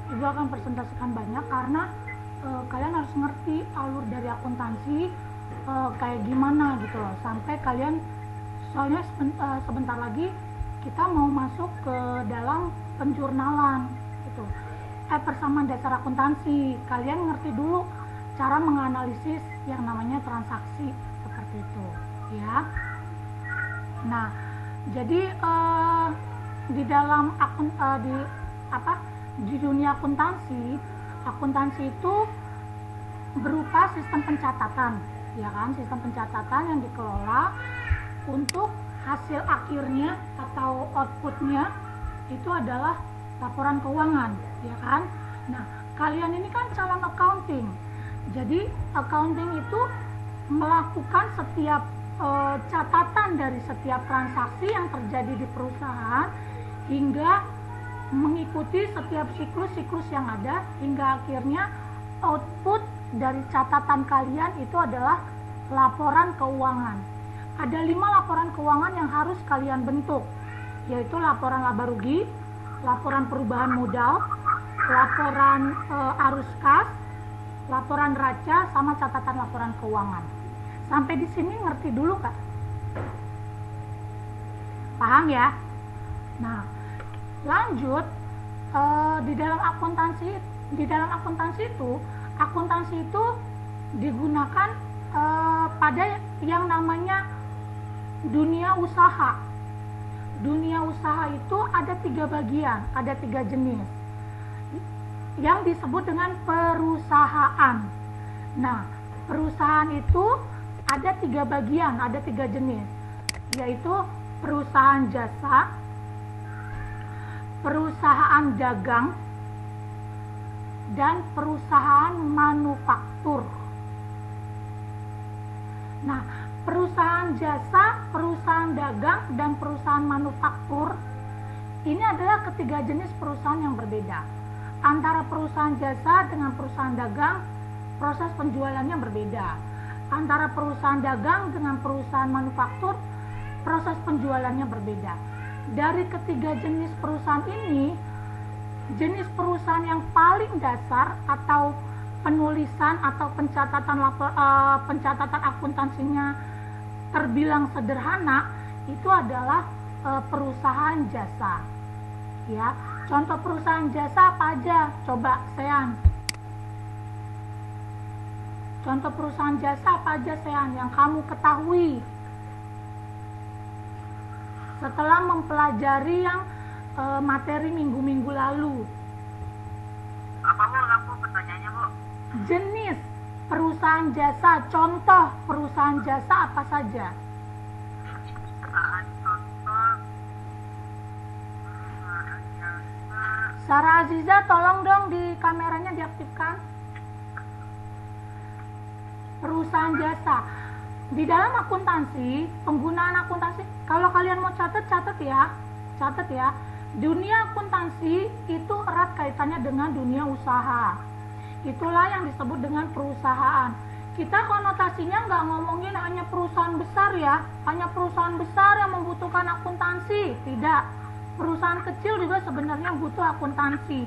Ibu akan presentasikan banyak karena kalian harus ngerti alur dari akuntansi kayak gimana gitu loh, sampai kalian, soalnya sebentar lagi kita mau masuk ke dalam penjurnalan gitu. Persamaan dasar akuntansi, kalian ngerti dulu cara menganalisis yang namanya transaksi seperti itu ya. Nah, jadi di dalam di dunia akuntansi itu berupa sistem pencatatan, ya kan? Sistem pencatatan yang dikelola untuk hasil akhirnya atau outputnya itu adalah laporan keuangan, ya kan? Nah, kalian ini kan calon accounting. Jadi accounting itu melakukan setiap catatan dari setiap transaksi yang terjadi di perusahaan hingga mengikuti setiap siklus-siklus yang ada hingga akhirnya output dari catatan kalian itu adalah laporan keuangan. Ada 5 laporan keuangan yang harus kalian bentuk, yaitu laporan laba rugi, laporan perubahan modal, laporan arus kas, laporan raca, sama catatan laporan keuangan. Sampai di sini ngerti dulu Kak? Paham ya? Nah, lanjut di dalam akuntansi itu digunakan pada yang namanya dunia usaha. Dunia usaha itu ada 3 bagian, ada 3 jenis yang disebut dengan perusahaan. Nah, perusahaan itu ada 3 bagian, ada 3 jenis, yaitu perusahaan jasa, perusahaan dagang, dan perusahaan manufaktur. Nah, perusahaan jasa, perusahaan dagang, dan perusahaan manufaktur ini adalah ketiga jenis perusahaan yang berbeda. Antara perusahaan jasa dengan perusahaan dagang, proses penjualannya berbeda. Antara perusahaan dagang dengan perusahaan manufaktur, proses penjualannya berbeda. Dari ketiga jenis perusahaan ini, jenis perusahaan yang paling dasar atau penulisan atau pencatatan akuntansinya terbilang sederhana itu adalah perusahaan jasa. Ya, contoh perusahaan jasa apa aja? Coba Sean. Contoh perusahaan jasa apa aja Sean yang kamu ketahui setelah mempelajari yang materi minggu-minggu lalu? Apa Bu? Aku pertanyaannya Bu. Jenis perusahaan jasa, contoh perusahaan jasa apa saja? Perusahaan contoh perusahaan jasa. Sarah Aziza, tolong dong di kameranya diaktifkan. Perusahaan jasa. Di dalam akuntansi, penggunaan akuntansi, kalau kalian mau catat ya. Dunia akuntansi itu erat kaitannya dengan dunia usaha. Itulah yang disebut dengan perusahaan. Kita konotasinya nggak ngomongin hanya perusahaan besar ya, hanya perusahaan besar yang membutuhkan akuntansi. Tidak. Perusahaan kecil juga sebenarnya butuh akuntansi.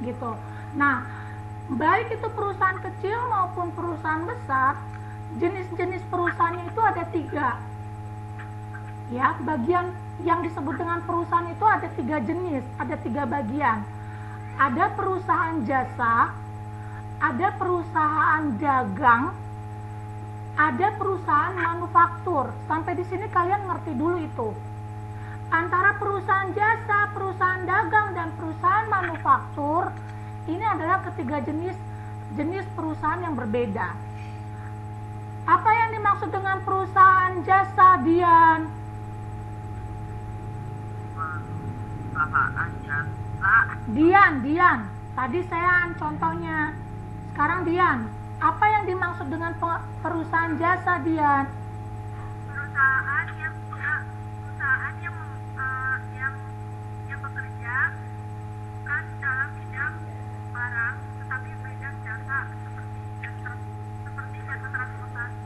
Gitu. Nah, baik itu perusahaan kecil maupun perusahaan besar, jenis-jenis perusahaannya itu ada 3. Ya, bagian yang disebut dengan perusahaan itu ada 3 jenis, ada 3 bagian. Ada perusahaan jasa, ada perusahaan dagang, ada perusahaan manufaktur. Sampai di sini kalian ngerti dulu itu. Antara perusahaan jasa, perusahaan dagang, dan perusahaan manufaktur, ini adalah ketiga jenis perusahaan yang berbeda. Apa yang dimaksud dengan perusahaan jasa, Dian? Perusahaan jasa. Dian. Tadi saya contohnya. Sekarang Dian. Apa yang dimaksud dengan perusahaan jasa, Dian? Perusahaan yang bekerja bukan dalam bidang barang, tetapi bidang jasa seperti jasa transportasi.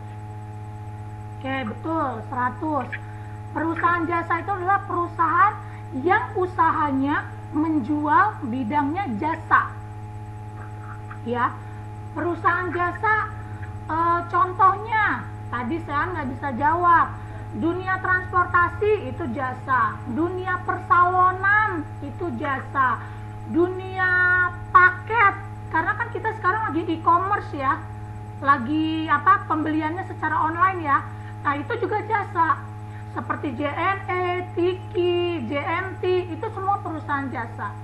Oke, betul, 100. Perusahaan jasa itu adalah perusahaan yang usahanya menjual bidangnya jasa. Ya, perusahaan jasa, contohnya tadi saya nggak bisa jawab. Dunia transportasi itu jasa, dunia persalonan itu jasa, dunia paket, karena kan kita sekarang lagi e-commerce ya, lagi pembeliannya secara online ya. Nah itu juga jasa, seperti JNE, Tiki, JMT, itu semua perusahaan jasa.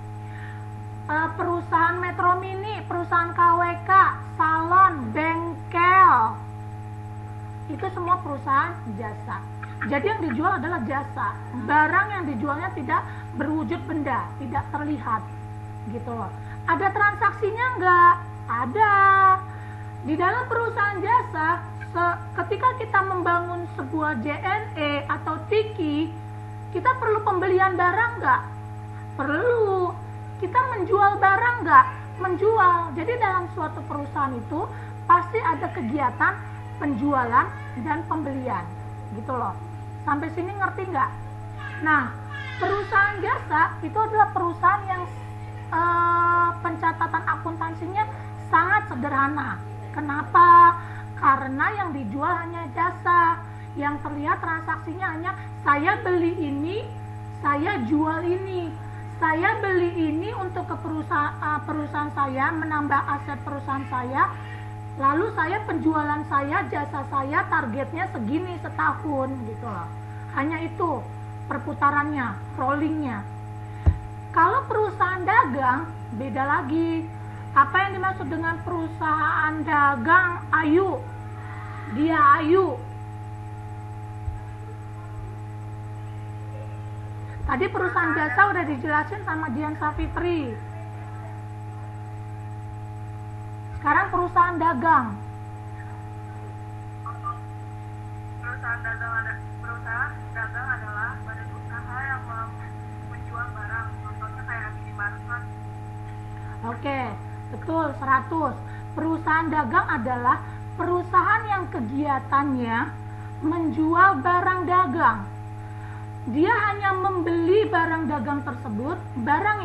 Perusahaan Metro Mini, perusahaan KWK, salon, bengkel, itu semua perusahaan jasa. Jadi yang dijual adalah jasa, barang yang dijualnya tidak berwujud benda, tidak terlihat, gitu loh. Ada transaksinya nggak? Ada. Di dalam perusahaan jasa, ketika kita membangun sebuah JNE atau Tiki, kita perlu pembelian barang nggak? Perlu. Kita menjual barang nggak? Menjual. Jadi dalam suatu perusahaan itu pasti ada kegiatan penjualan dan pembelian, gitu loh. Sampai sini ngerti nggak? Nah, perusahaan jasa itu adalah perusahaan yang pencatatan akuntansinya sangat sederhana. Kenapa? Karena yang dijual hanya jasa, yang terlihat transaksinya hanya saya beli ini, saya jual ini, saya beli ini untuk ke perusahaan saya, menambah aset perusahaan saya, lalu saya penjualan saya, jasa saya targetnya segini setahun, gitu loh. Hanya itu perputarannya, rollingnya. Kalau perusahaan dagang beda lagi. Apa yang dimaksud dengan perusahaan dagang? Ayu, dia Ayu. Tadi perusahaan jasa udah dijelasin sama Dian Savitri. Sekarang perusahaan dagang. Perusahaan dagang adalah badan usaha yang menjual barang. Contohnya kayak minimarket. Oke, betul, 100. Perusahaan dagang adalah perusahaan yang kegiatannya menjual barang dagang. Dia hanya membeli barang dagang tersebut, barang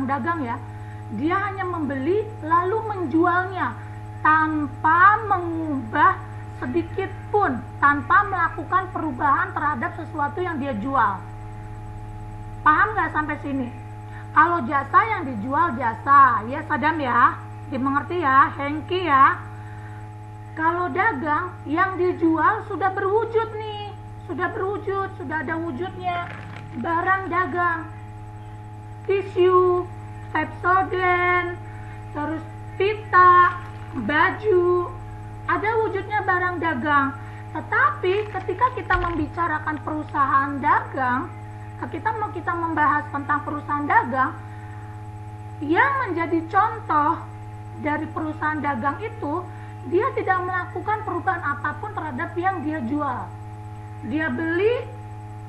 dagang ya. Dia hanya membeli lalu menjualnya tanpa mengubah sedikit pun, tanpa melakukan perubahan terhadap sesuatu yang dia jual. Paham nggak sampai sini? Kalau jasa yang dijual jasa, ya Sadam ya, dimengerti ya, Hengki ya. Kalau dagang yang dijual sudah berwujud nih, sudah ada wujudnya, barang dagang, tisu, Pepsodent, terus pita, baju, ada wujudnya barang dagang. Tetapi ketika kita membicarakan perusahaan dagang, kita membahas tentang perusahaan dagang, yang menjadi contoh dari perusahaan dagang itu, dia tidak melakukan perubahan apapun terhadap yang dia jual. Dia beli,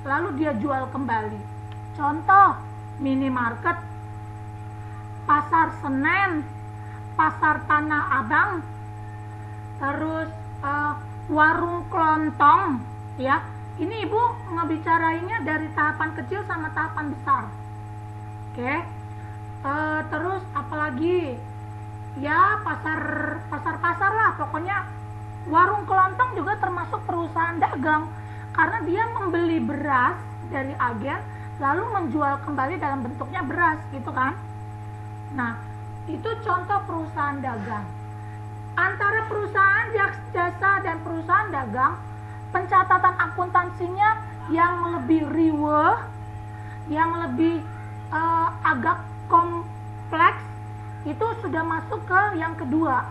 lalu dia jual kembali. Contoh, minimarket, pasar Senen, pasar Tanah Abang, terus warung kelontong, ya. Ini ibu ngebicarainnya dari tahapan kecil sama tahapan besar. Oke. Terus apalagi? Ya pasar lah, pokoknya warung kelontong juga termasuk perusahaan dagang, karena dia membeli beras dari agen lalu menjual kembali dalam bentuknya beras, gitu kan. Nah, itu contoh perusahaan dagang. Antara perusahaan jasa dan perusahaan dagang, pencatatan akuntansinya yang lebih riweh, yang lebih agak kompleks, itu sudah masuk ke yang kedua,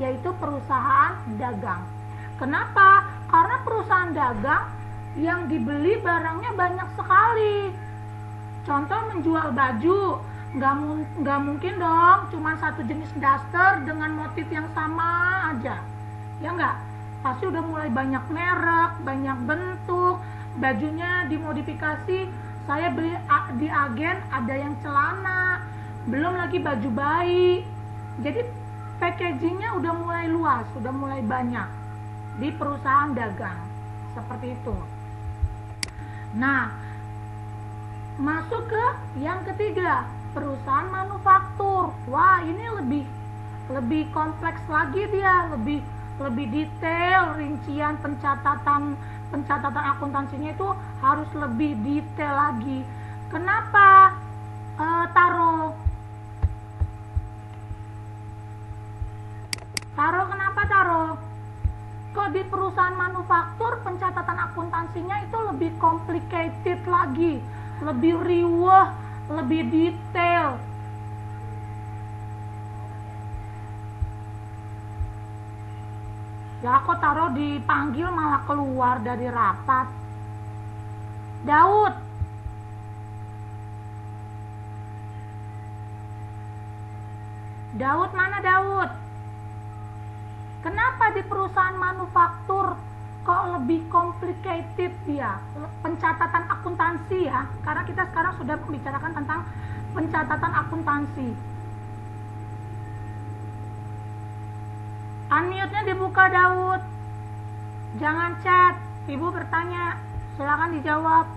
yaitu perusahaan dagang. Kenapa? Karena perusahaan dagang yang dibeli barangnya banyak sekali. Contoh menjual baju, nggak mungkin dong cuma satu jenis daster dengan motif yang sama aja, ya nggak? Pasti udah mulai banyak merek, banyak bentuk, bajunya dimodifikasi. Saya beli di agen ada yang celana, belum lagi baju bayi. Jadi packagingnya udah mulai luas, udah mulai banyak di perusahaan dagang, seperti itu. Nah, Masuk ke yang ketiga, perusahaan manufaktur. Wah, ini lebih kompleks lagi dia, lebih detail, rincian pencatatan akuntansinya itu harus lebih detail lagi. Kenapa kenapa Taro? Kok di perusahaan manufaktur pencatatan akuntansinya itu lebih complicated lagi, lebih riweh, lebih detail. Ya kok Taro dipanggil malah keluar dari rapat. Daud. Daud mana Daud? Kenapa di perusahaan manufaktur kok lebih complicated dia? Pencatatan akuntansi ya. Karena kita sekarang sudah membicarakan tentang pencatatan akuntansi. Unmute-nya dibuka Daud. Jangan chat. Ibu bertanya. Silakan dijawab.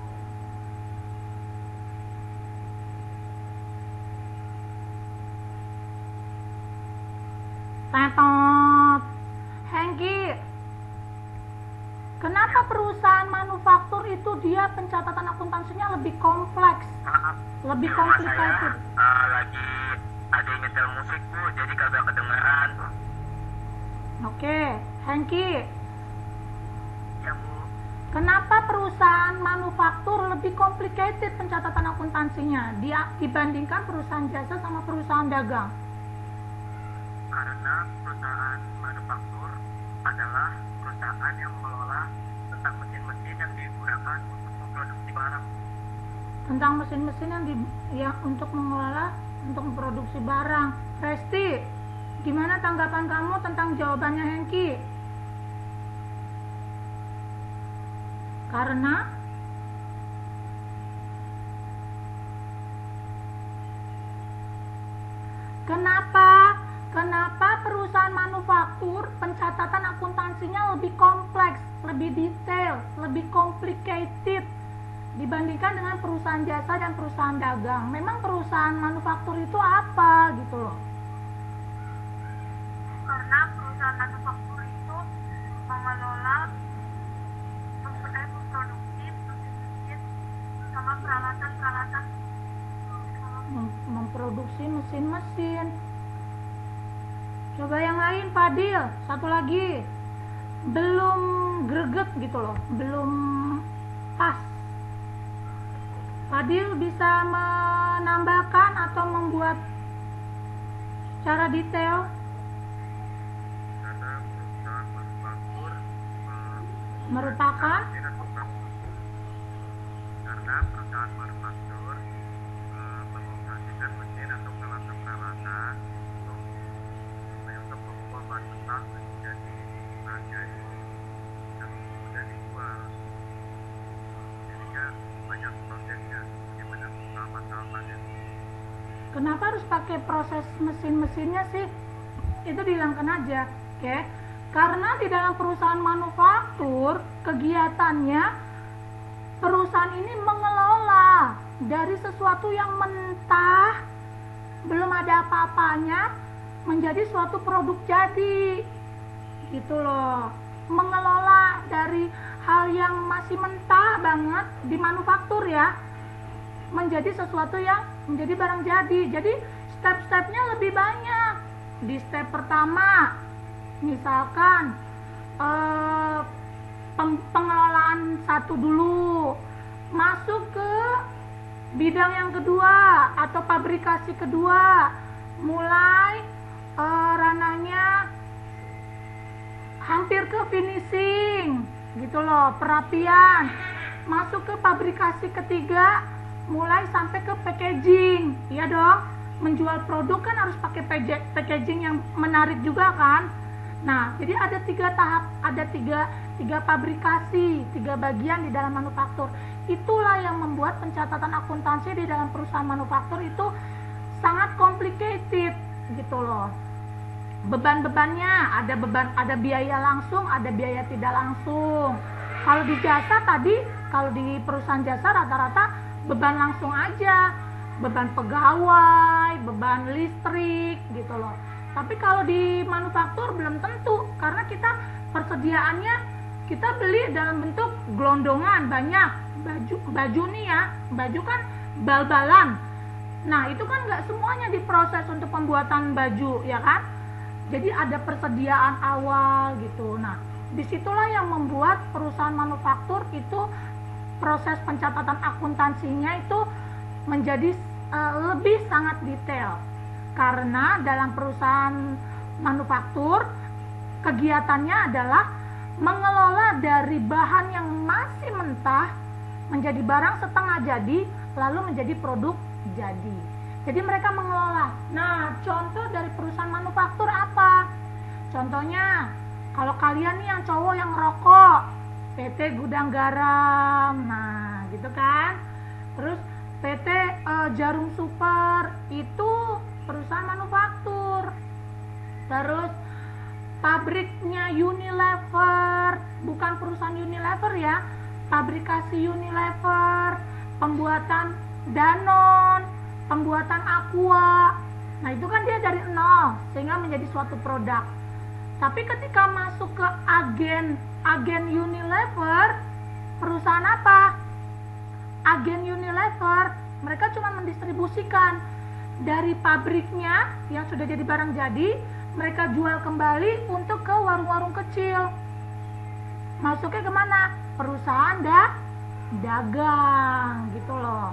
Tetot. Hengki. Kenapa perusahaan manufaktur itu dia pencatatan akuntansinya lebih kompleks? Lebih complicated. Lagi ada yang nyetel musik Bu, jadi kagak kedengeran. Oke, Hengki. Ya Bu. Kenapa perusahaan manufaktur lebih complicated pencatatan akuntansinya dibandingkan perusahaan jasa sama perusahaan dagang? Karena perusahaan manufaktur adalah perusahaan yang mengelola tentang mesin-mesin yang digunakan untuk memproduksi barang. Tentang mesin-mesin yang untuk mengelola untuk memproduksi barang. Resti, gimana tanggapan kamu tentang jawabannya Hengki? Karena Kenapa perusahaan manufaktur pencatatan akuntansinya lebih kompleks, lebih detail, lebih complicated dibandingkan dengan perusahaan jasa dan perusahaan dagang? Memang perusahaan manufaktur itu apa gitu loh? Karena perusahaan manufaktur itu mengelola memproduksi mesin-mesin sama peralatan-peralatan, memproduksi mesin-mesin. Coba yang lain, Fadil, satu lagi. Belum greget gitu loh, belum pas. Fadil bisa menambahkan atau membuat secara detail? Karena perusahaan manufaktur Merupakan karena perusahaan manufaktur mengoperasikan mesin atau peralatan-peralatan untuk mengubah bahan mentah menjadi baja yang mudah dijual. Jadinya banyak prosesnya, banyak tahapan-tahapannya. Kenapa harus pakai proses mesin-mesinnya sih? Itu dihilangkan aja, oke? Karena di dalam perusahaan manufaktur, kegiatannya perusahaan ini mengelola dari sesuatu yang mentah, belum ada apa-apanya, menjadi suatu produk jadi, gitu loh. Mengelola dari hal yang masih mentah banget di manufaktur ya, menjadi sesuatu yang menjadi barang jadi. Jadi step-stepnya lebih banyak. Di step pertama, misalkan pengelolaan satu dulu, masuk ke bidang yang kedua atau pabrikasi kedua, mulai ranahnya hampir ke finishing gitu loh, perapian, masuk ke pabrikasi ketiga, mulai sampai ke packaging. Iya dong, menjual produk kan harus pakai packaging yang menarik juga kan. Nah, jadi ada 3 tahap, ada tiga pabrikasi, 3 bagian di dalam manufaktur. Itulah yang membuat pencatatan akuntansi di dalam perusahaan manufaktur itu sangat complicated gitu loh. Beban-bebannya ada biaya langsung, ada biaya tidak langsung. Kalau di jasa tadi, kalau di perusahaan jasa rata-rata beban langsung aja, beban pegawai, beban listrik gitu loh. Tapi kalau di manufaktur belum tentu, karena kita persediaannya kita beli dalam bentuk gelondongan banyak. Baju nih ya, baju kan bal-balan. Nah itu kan nggak semuanya diproses untuk pembuatan baju ya kan. Jadi ada persediaan awal gitu. Nah disitulah yang membuat perusahaan manufaktur itu proses pencatatan akuntansinya itu menjadi lebih sangat detail, karena dalam perusahaan manufaktur kegiatannya adalah mengelola dari bahan yang masih mentah menjadi barang setengah jadi lalu menjadi produk jadi. Jadi mereka mengelola. Nah contoh dari perusahaan manufaktur apa? Contohnya kalau kalian nih yang cowok yang rokok, PT Gudang Garam, nah gitu kan. Terus PT Jarum Super itu perusahaan manufaktur. Terus pabriknya Unilever, bukan perusahaan Unilever ya, pabrikasi Unilever, pembuatan Danone, pembuatan Aqua. Nah itu kan dia dari nol sehingga menjadi suatu produk. Tapi ketika masuk ke agen Unilever, perusahaan apa? Agen Unilever, mereka cuma mendistribusikan dari pabriknya yang sudah jadi barang jadi, mereka jual kembali untuk ke warung-warung kecil. Masuknya kemana? Perusahaan dagang gitu loh.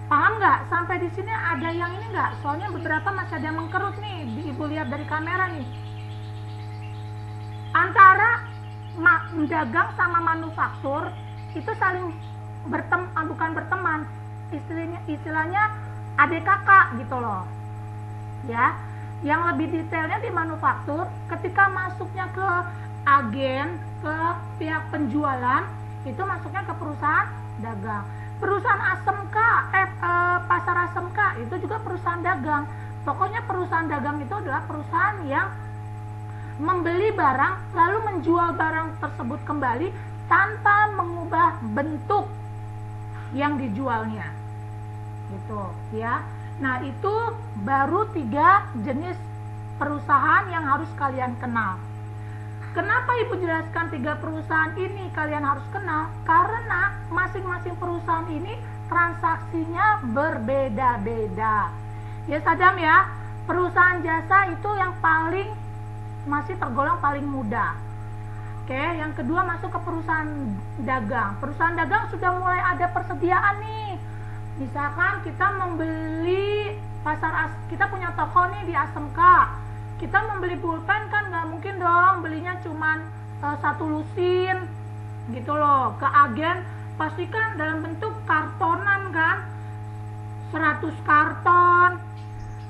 Paham nggak? Sampai di sini ada yang ini nggak? Soalnya beberapa masih ada yang mengkerut nih, ibu lihat dari kamera nih. Antara dagang sama manufaktur itu saling bukan berteman, istilahnya adik kakak gitu loh ya. Yang lebih detailnya di manufaktur, ketika masuknya ke agen, ke pihak penjualan, itu masuknya ke perusahaan dagang. Perusahaan ASMK, pasar ASMK itu juga perusahaan dagang. Pokoknya perusahaan dagang itu adalah perusahaan yang membeli barang lalu menjual barang tersebut kembali tanpa mengubah bentuk yang dijualnya gitu ya. Nah itu baru 3 jenis perusahaan yang harus kalian kenal. Kenapa ibu jelaskan 3 perusahaan ini kalian harus kenal? Karena masing-masing perusahaan ini transaksinya berbeda-beda ya Sadam ya. Perusahaan jasa itu yang masih tergolong paling mudah. Oke, yang kedua masuk ke perusahaan dagang. Perusahaan dagang sudah mulai ada persediaan nih. Misalkan kita membeli kita punya toko nih di ASMK. Kita membeli pulpen kan nggak mungkin dong belinya cuman 1 lusin gitu loh. Ke agen pastikan dalam bentuk kartonan kan, 100 karton.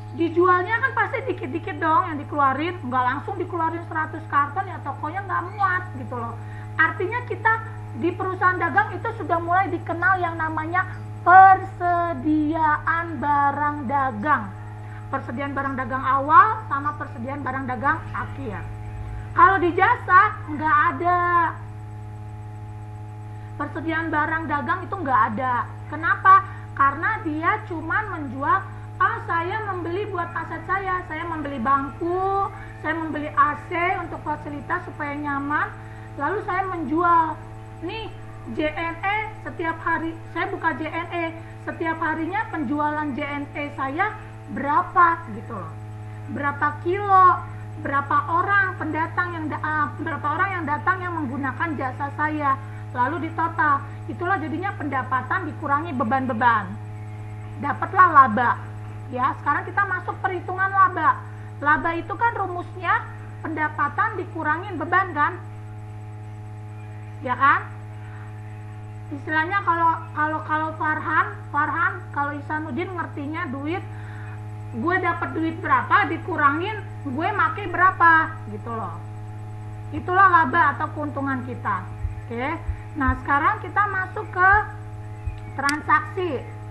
Dijualnya kan pasti dikit-dikit dong yang dikeluarin, nggak langsung dikeluarin 100 karton ya, tokonya nggak muat gitu loh. Artinya kita di perusahaan dagang itu sudah mulai dikenal yang namanya persediaan barang dagang. Persediaan barang dagang awal sama persediaan barang dagang akhir. Kalau di jasa nggak ada persediaan barang dagang, itu nggak ada. Kenapa? Karena dia cuman menjual, saya membeli buat aset saya membeli bangku, saya membeli AC untuk fasilitas supaya nyaman, lalu saya menjual nih JNE setiap hari, saya buka JNE, setiap harinya penjualan JNE saya berapa gitu loh, berapa kilo, berapa orang yang datang yang menggunakan jasa saya, lalu ditotal, itulah jadinya pendapatan dikurangi beban-beban, dapatlah laba. Ya, sekarang kita masuk perhitungan laba. Laba itu kan rumusnya pendapatan dikurangin beban kan? Ya kan? Istilahnya kalau Farhan kalau Isanuddin ngertinya duit, gue dapat duit berapa dikurangin gue make berapa gitu loh. Itulah laba atau keuntungan kita. Oke. Nah, sekarang kita masuk ke transaksi.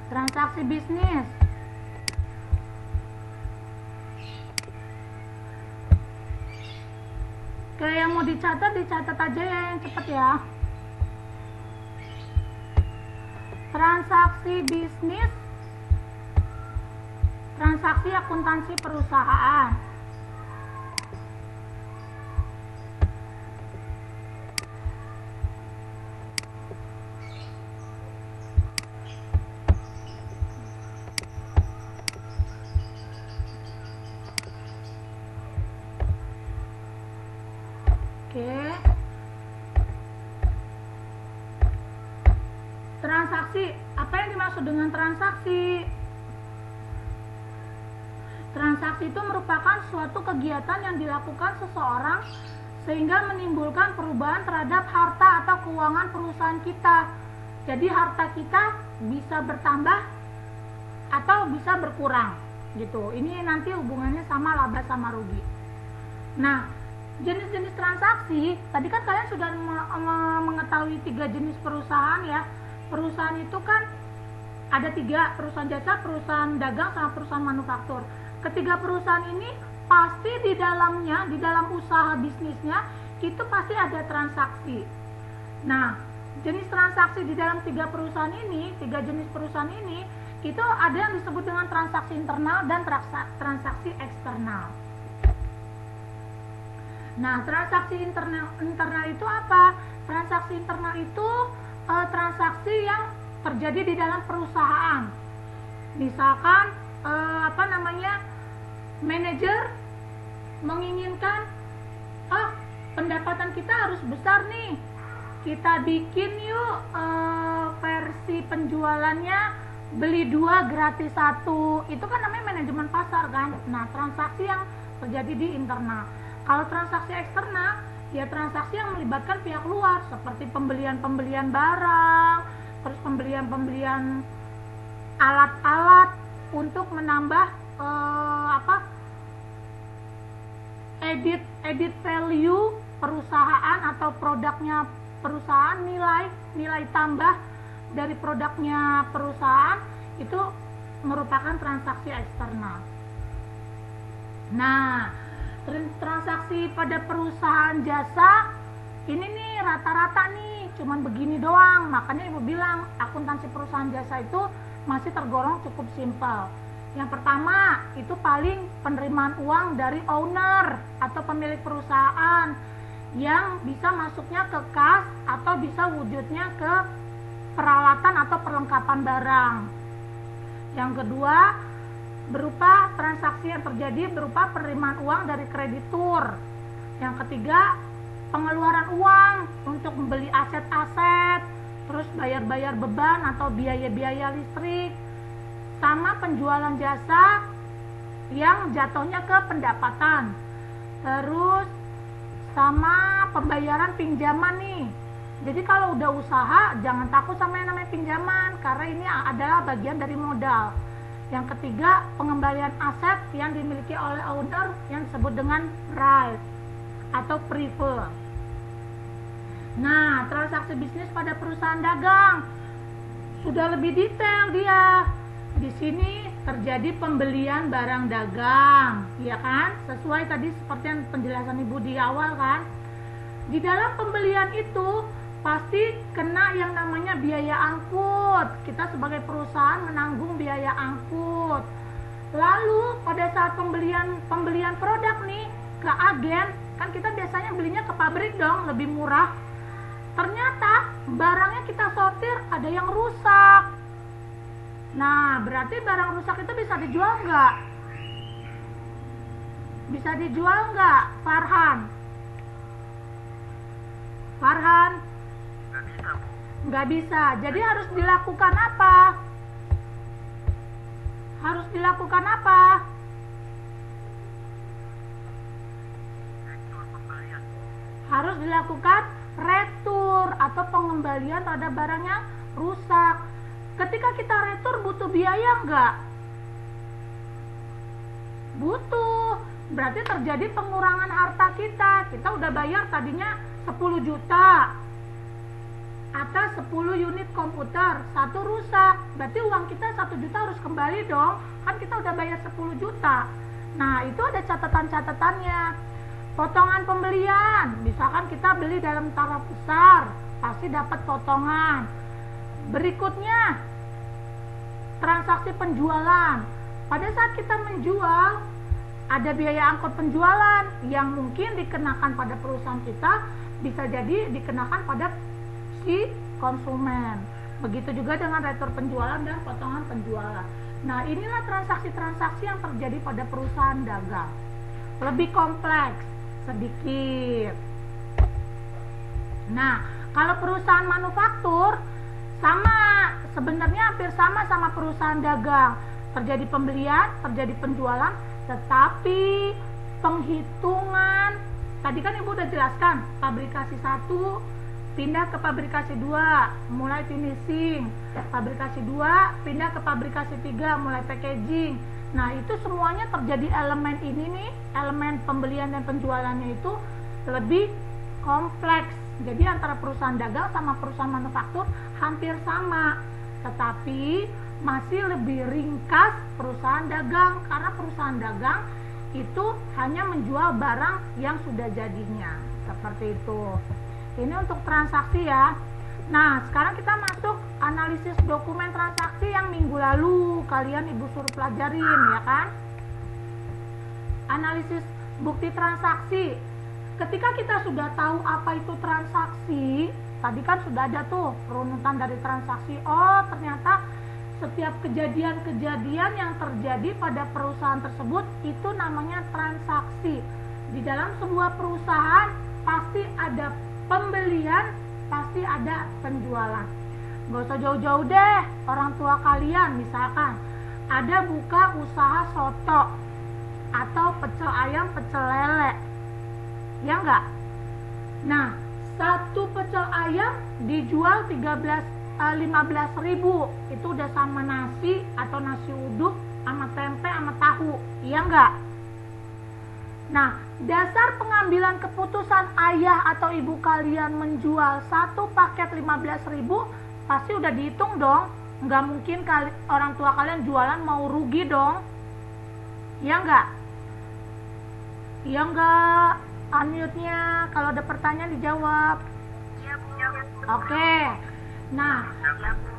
Transaksi bisnis. Oke, yang mau dicatat aja ya, yang cepet ya. Transaksi bisnis, transaksi akuntansi perusahaan. Oke. Transaksi, apa yang dimaksud dengan transaksi? Transaksi itu merupakan suatu kegiatan yang dilakukan seseorang sehingga menimbulkan perubahan terhadap harta atau keuangan perusahaan kita. Jadi harta kita bisa bertambah atau bisa berkurang gitu. Ini nanti hubungannya sama laba sama rugi. Nah, jenis-jenis transaksi, tadi kan kalian sudah mengetahui 3 jenis perusahaan ya. Perusahaan itu kan ada 3, perusahaan jasa, perusahaan dagang, sama perusahaan manufaktur. Ketiga perusahaan ini pasti di dalamnya, di dalam usaha bisnisnya itu pasti ada transaksi. Nah, jenis transaksi di dalam 3 perusahaan ini, 3 jenis perusahaan ini, itu ada yang disebut dengan transaksi internal dan transaksi eksternal. Nah, transaksi internal itu apa? Transaksi internal itu transaksi yang terjadi di dalam perusahaan. Misalkan manajer menginginkan pendapatan kita harus besar nih, kita bikin yuk versi penjualannya beli 2 gratis 1. Itu kan namanya manajemen pasar kan. Nah, transaksi yang terjadi di internal. Kalau transaksi eksternal, ya transaksi yang melibatkan pihak luar seperti pembelian barang, terus pembelian alat-alat untuk menambah edit value perusahaan atau produknya perusahaan, nilai tambah dari produknya perusahaan itu merupakan transaksi eksternal. Nah, transaksi pada perusahaan jasa ini nih rata-rata nih cuman begini doang. Makanya ibu bilang akuntansi perusahaan jasa itu masih tergolong cukup simpel. Yang pertama itu paling penerimaan uang dari owner atau pemilik perusahaan yang bisa masuknya ke kas atau bisa wujudnya ke peralatan atau perlengkapan barang. Yang kedua berupa transaksi yang terjadi berupa penerimaan uang dari kreditur. Yang ketiga, pengeluaran uang untuk membeli aset-aset, terus bayar-bayar beban atau biaya-biaya listrik, sama penjualan jasa yang jatuhnya ke pendapatan. Terus sama pembayaran pinjaman nih. Jadi kalau udah usaha jangan takut sama yang namanya pinjaman, karena ini adalah bagian dari modal. Yang ketiga, pengembalian aset yang dimiliki oleh owner yang disebut dengan right atau prefer. Nah, transaksi bisnis pada perusahaan dagang sudah lebih detail dia. Di sini terjadi pembelian barang dagang, ya kan? Sesuai tadi seperti yang penjelasan Ibu di awal kan. Di dalam pembelian itu pasti kena yang namanya biaya angkut. Kita sebagai perusahaan menanggung biaya angkut. Lalu pada saat pembelian produk nih ke agen, kan kita biasanya belinya ke pabrik dong, lebih murah. Ternyata barangnya kita sortir ada yang rusak. Nah, berarti barang rusak itu bisa dijual nggak? Bisa dijual nggak, Farhan? Farhan? Nggak bisa. Jadi harus dilakukan apa? Harus dilakukan apa? Harus dilakukan retur atau pengembalian terhadap barang yang rusak. Ketika kita retur butuh biaya nggak? Butuh. Berarti terjadi pengurangan harta kita. Kita udah bayar tadinya 10 juta atas 10 unit komputer, 1 rusak, berarti berarti uang kita 1 juta harus kembali dong, kan kita udah bayar 10 juta. Nah itu ada catatan-catatannya. Potongan pembelian, misalkan kita beli dalam taraf besar, pasti dapat potongan. Berikutnya, transaksi penjualan. Pada saat kita menjual, ada biaya angkut penjualan yang mungkin dikenakan pada perusahaan kita, bisa jadi dikenakan pada si konsumen. Begitu juga dengan retur penjualan dan potongan penjualan. Nah, inilah transaksi-transaksi yang terjadi pada perusahaan dagang. Lebih kompleks sedikit. Nah, kalau perusahaan manufaktur sama, sebenarnya hampir sama perusahaan dagang. Terjadi pembelian, terjadi penjualan, tetapi penghitungan tadi kan Ibu udah jelaskan, pabrikasi 1 pindah ke pabrikasi 2 mulai finishing, pabrikasi 2 pindah ke pabrikasi 3 mulai packaging. Nah itu semuanya terjadi elemen ini nih, elemen pembelian dan penjualannya itu lebih kompleks. Jadi antara perusahaan dagang sama perusahaan manufaktur hampir sama, tetapi masih lebih ringkas perusahaan dagang, karena perusahaan dagang itu hanya menjual barang yang sudah jadinya, seperti itu. Ini untuk transaksi ya. Nah sekarang kita masuk analisis dokumen transaksi yang minggu lalu kalian Ibu suruh pelajarin ya kan. Analisis bukti transaksi. Ketika kita sudah tahu apa itu transaksi, tadi kan sudah ada tuh runutan dari transaksi. Oh ternyata setiap kejadian-kejadian yang terjadi pada perusahaan tersebut itu namanya transaksi. Di dalam sebuah perusahaan pasti ada pembelian, pasti ada penjualan. Gak usah jauh-jauh deh, orang tua kalian misalkan ada buka usaha soto atau pecel ayam, pecel lele, ya enggak? Nah, satu pecel ayam dijual 15.000, itu udah sama nasi atau nasi uduk sama tempe sama tahu, iya enggak? Nah, dasar pengambilan keputusan ayah atau ibu kalian menjual satu paket 15.000 pasti udah dihitung dong. Nggak mungkin orang tua kalian jualan mau rugi dong, iya enggak? Iya enggak? Unmute-nya kalau ada pertanyaan dijawab. Iya Bu. Oke. Nah,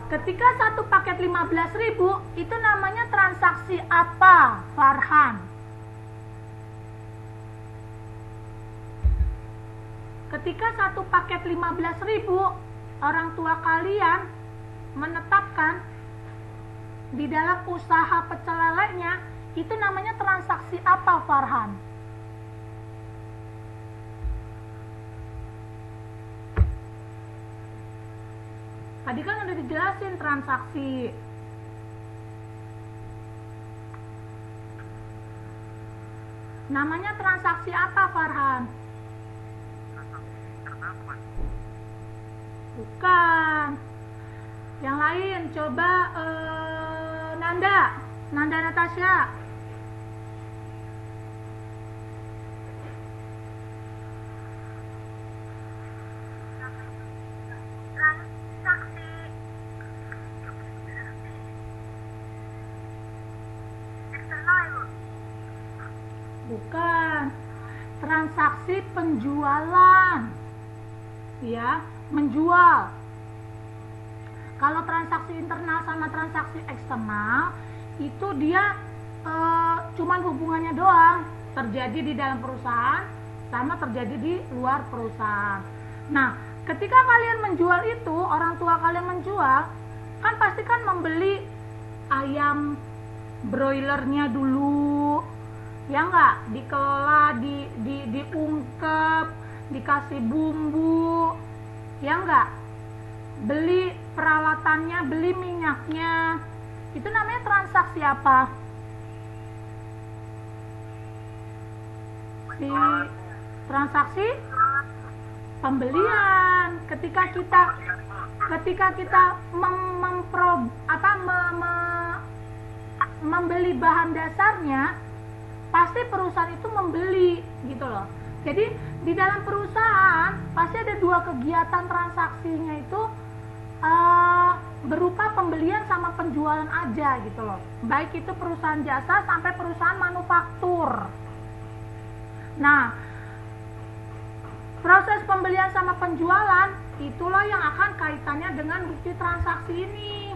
ketika satu paket 15.000 itu namanya transaksi apa, Farhan? Ketika satu paket 15.000 orang tua kalian menetapkan di dalam usaha pecel lelenya, itu namanya transaksi apa, Farhan? Tadi kan udah dijelasin transaksi. Namanya transaksi apa, Farhan? Bukan. Yang lain coba Nanda Natasha. Transaksi eksternal Bu. Bukan. Transaksi penjualan. Ya, menjual. Kalau transaksi internal sama transaksi eksternal itu dia cuman hubungannya doang, terjadi di dalam perusahaan sama terjadi di luar perusahaan. Nah, ketika kalian menjual itu, orang tua kalian menjual, kan pasti kan membeli ayam broilernya dulu, ya enggak? Dikelola, diungkep, dikasih bumbu, ya enggak? Beli peralatannya, beli minyaknya, itu namanya transaksi apa? Transaksi pembelian. Ketika kita membeli bahan dasarnya, pasti perusahaan itu membeli gitu loh. Jadi di dalam perusahaan pasti ada dua kegiatan transaksinya itu berupa pembelian sama penjualan aja gitu loh. Baik itu perusahaan jasa sampai perusahaan manufaktur. Nah, proses pembelian sama penjualan itulah yang akan kaitannya dengan bukti transaksi ini.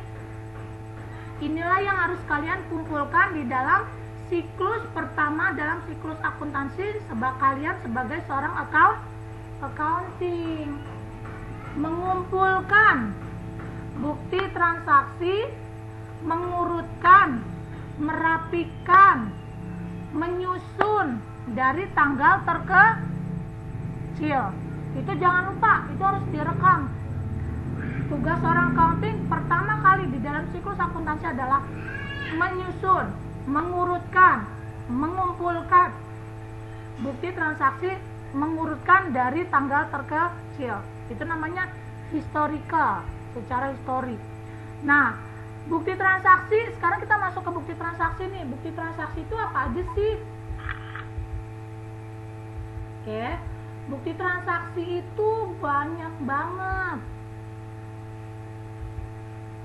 Inilah yang harus kalian kumpulkan di dalam siklus pertama dalam siklus akuntansi kalian sebagai seorang accounting. Mengumpulkan bukti transaksi, mengurutkan, merapikan, menyusun dari tanggal terkecil. Itu jangan lupa, itu harus direkam. Tugas seorang accounting pertama kali di dalam siklus akuntansi adalah menyusun, mengurutkan, mengumpulkan bukti transaksi, mengurutkan dari tanggal terkecil. Itu namanya historical, secara histori. Nah, bukti transaksi, sekarang kita masuk ke bukti transaksi nih. Bukti transaksi itu apa aja sih? Oke, bukti transaksi itu banyak banget.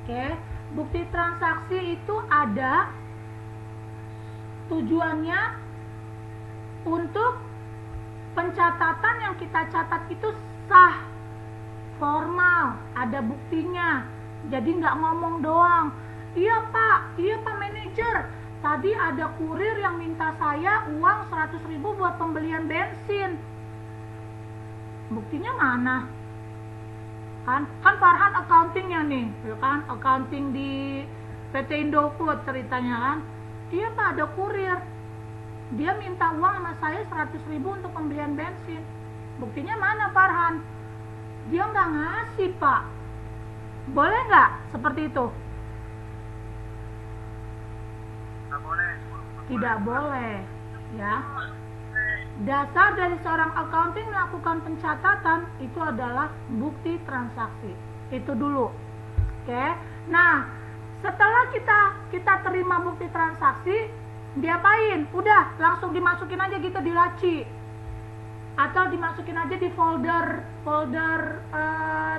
Oke, bukti transaksi itu ada tujuannya untuk pencatatan yang kita catat itu sah, formal, ada buktinya. Jadi nggak ngomong doang. Iya pak manajer, tadi ada kurir yang minta saya uang 100.000 buat pembelian bensin. Buktinya mana? Kan Farhan accountingnya nih, ya kan? Accounting di PT Indofood ceritanya kan. Iya pak, ada kurir, dia minta uang sama saya 100.000 untuk pembelian bensin. Buktinya mana Farhan? Dia nggak ngasih pak. Boleh nggak seperti itu? Nggak boleh. Tidak boleh, ya. Dasar dari seorang accounting melakukan pencatatan itu adalah bukti transaksi. Itu dulu. Oke. Nah, setelah kita terima bukti transaksi, diapain? Udah, langsung dimasukin aja gitu di laci. Atau dimasukin aja di folder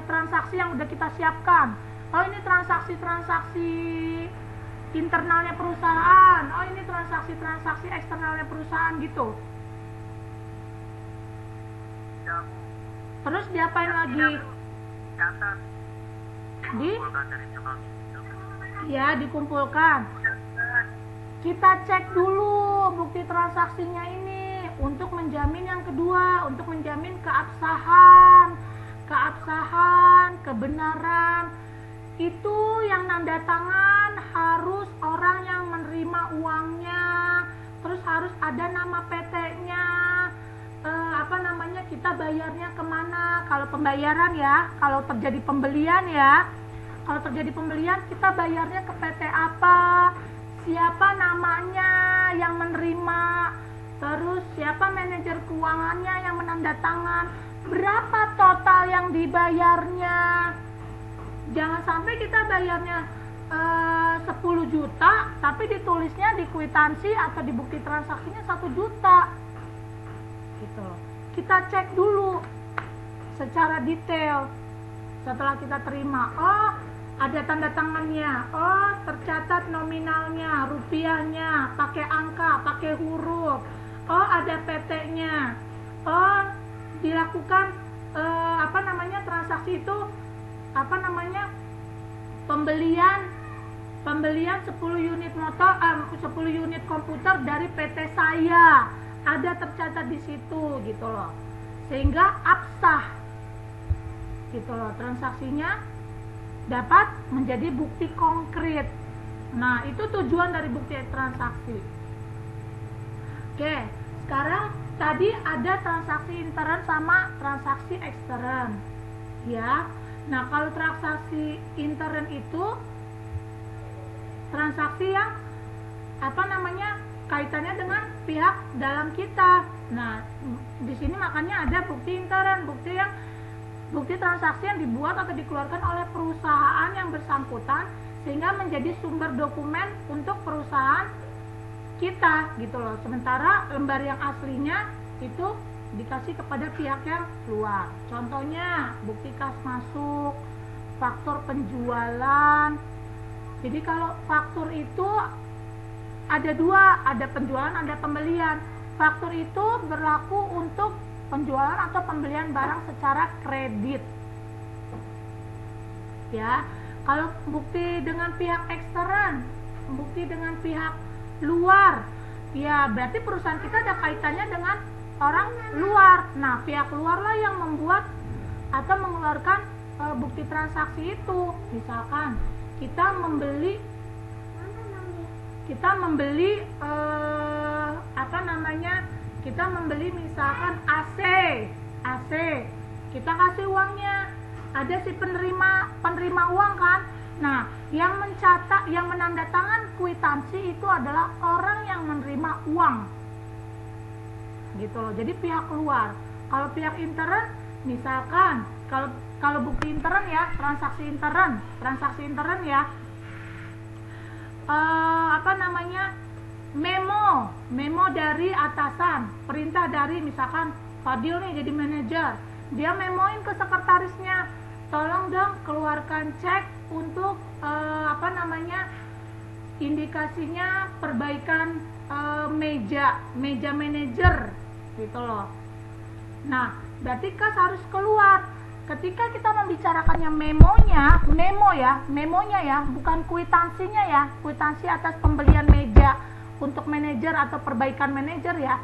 transaksi yang udah kita siapkan. Oh, ini transaksi internalnya perusahaan. Oh, ini transaksi eksternalnya perusahaan gitu. Terus diapain lagi? Catat. Dikumpulkan. Kita cek dulu bukti transaksinya ini untuk menjamin yang kedua, untuk menjamin keabsahan, kebenaran. Itu yang nanda tangan harus orang yang menerima uangnya, terus harus ada nama PT-nya. Kita bayarnya kemana? Kalau pembayaran ya, kalau terjadi pembelian ya, kalau terjadi pembelian kita bayarnya ke PT apa, siapa namanya yang menerima, terus siapa manajer keuangannya yang menandatangan, berapa total yang dibayarnya. Jangan sampai kita bayarnya 10 juta tapi ditulisnya di kwitansi atau di bukti transaksinya 1 juta gitu loh. Kita cek dulu secara detail setelah kita terima. Oh, ada tanda tangannya. Oh, tercatat nominalnya, rupiahnya, pakai angka, pakai huruf. Oh, ada PT-nya. Oh, dilakukan transaksi itu pembelian 10 unit motor, 10 unit komputer dari PT saya. Ada tercatat di situ gitu loh, sehingga absah gitu loh, transaksinya dapat menjadi bukti konkret. Nah, itu tujuan dari bukti transaksi. Oke, sekarang tadi ada transaksi intern sama transaksi ekstern ya. Nah, kalau transaksi intern itu transaksi yang kaitannya dengan pihak dalam kita. Nah, di sini makanya ada bukti intern, bukti transaksi yang dibuat atau dikeluarkan oleh perusahaan yang bersangkutan sehingga menjadi sumber dokumen untuk perusahaan kita gitu loh. Sementara lembar yang aslinya itu dikasih kepada pihak yang luar. Contohnya bukti kas masuk, faktur penjualan. Jadi kalau faktur itu ada dua, ada penjualan, ada pembelian. Faktur itu berlaku untuk penjualan atau pembelian barang secara kredit. Ya, kalau bukti dengan pihak ekstern, bukti dengan pihak luar, ya berarti perusahaan kita ada kaitannya dengan orang luar. Nah, pihak luar lah yang membuat atau mengeluarkan bukti transaksi itu. Misalkan kita membeli kita membeli misalkan AC, kita kasih uangnya, ada si penerima uang kan. Nah, yang mencatat, yang menandatangan kwitansi itu adalah orang yang menerima uang, gitu loh. Jadi pihak luar. Kalau pihak intern, misalkan kalau bukti intern ya, transaksi intern ya, memo dari atasan, perintah dari misalkan Fadil nih jadi manajer, dia memoin ke sekretarisnya, tolong dong keluarkan cek untuk indikasinya perbaikan meja manajer, gitu loh. Nah, berarti kas harus keluar. Ketika kita membicarakannya memonya ya, bukan kwitansinya ya, kwitansi atas pembelian meja untuk manajer atau perbaikan manajer ya.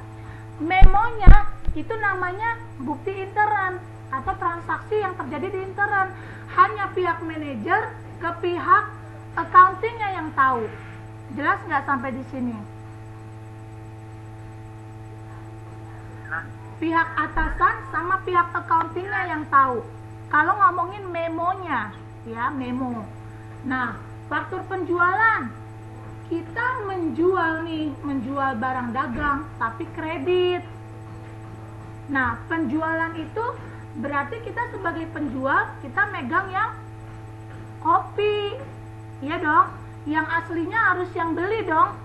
Memonya itu namanya bukti intern atau transaksi yang terjadi di intern. Hanya pihak manajer ke pihak accountingnya yang tahu. Jelas nggak sampai di sini? Pihak atasan sama pihak accountingnya yang tahu. Kalau ngomongin memonya, ya memo. Nah, faktur penjualan, kita menjual barang dagang tapi kredit. Nah, penjualan itu berarti kita sebagai penjual kita megang yang kopi, ya dong. Yang aslinya harus yang beli dong.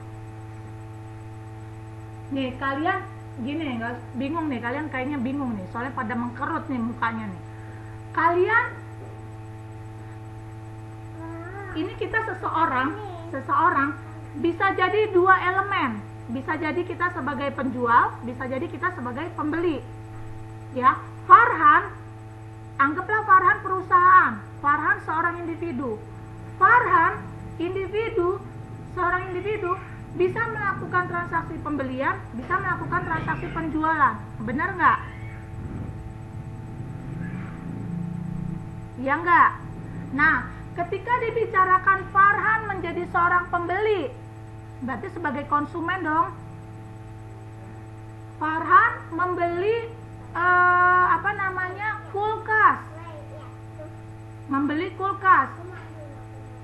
Nih kalian gini, nggak bingung nih, kalian kayaknya bingung nih, soalnya pada mengkerut nih mukanya nih. Kalian ini kita seseorang bisa jadi dua elemen, bisa jadi kita sebagai penjual, bisa jadi kita sebagai pembeli. Ya, Farhan, anggaplah Farhan perusahaan, Farhan seorang individu. Farhan seorang individu bisa melakukan transaksi pembelian, bisa melakukan transaksi penjualan. Benar nggak? Ya nggak? Nah, ketika dibicarakan Farhan menjadi seorang pembeli, berarti sebagai konsumen dong. Farhan membeli kulkas.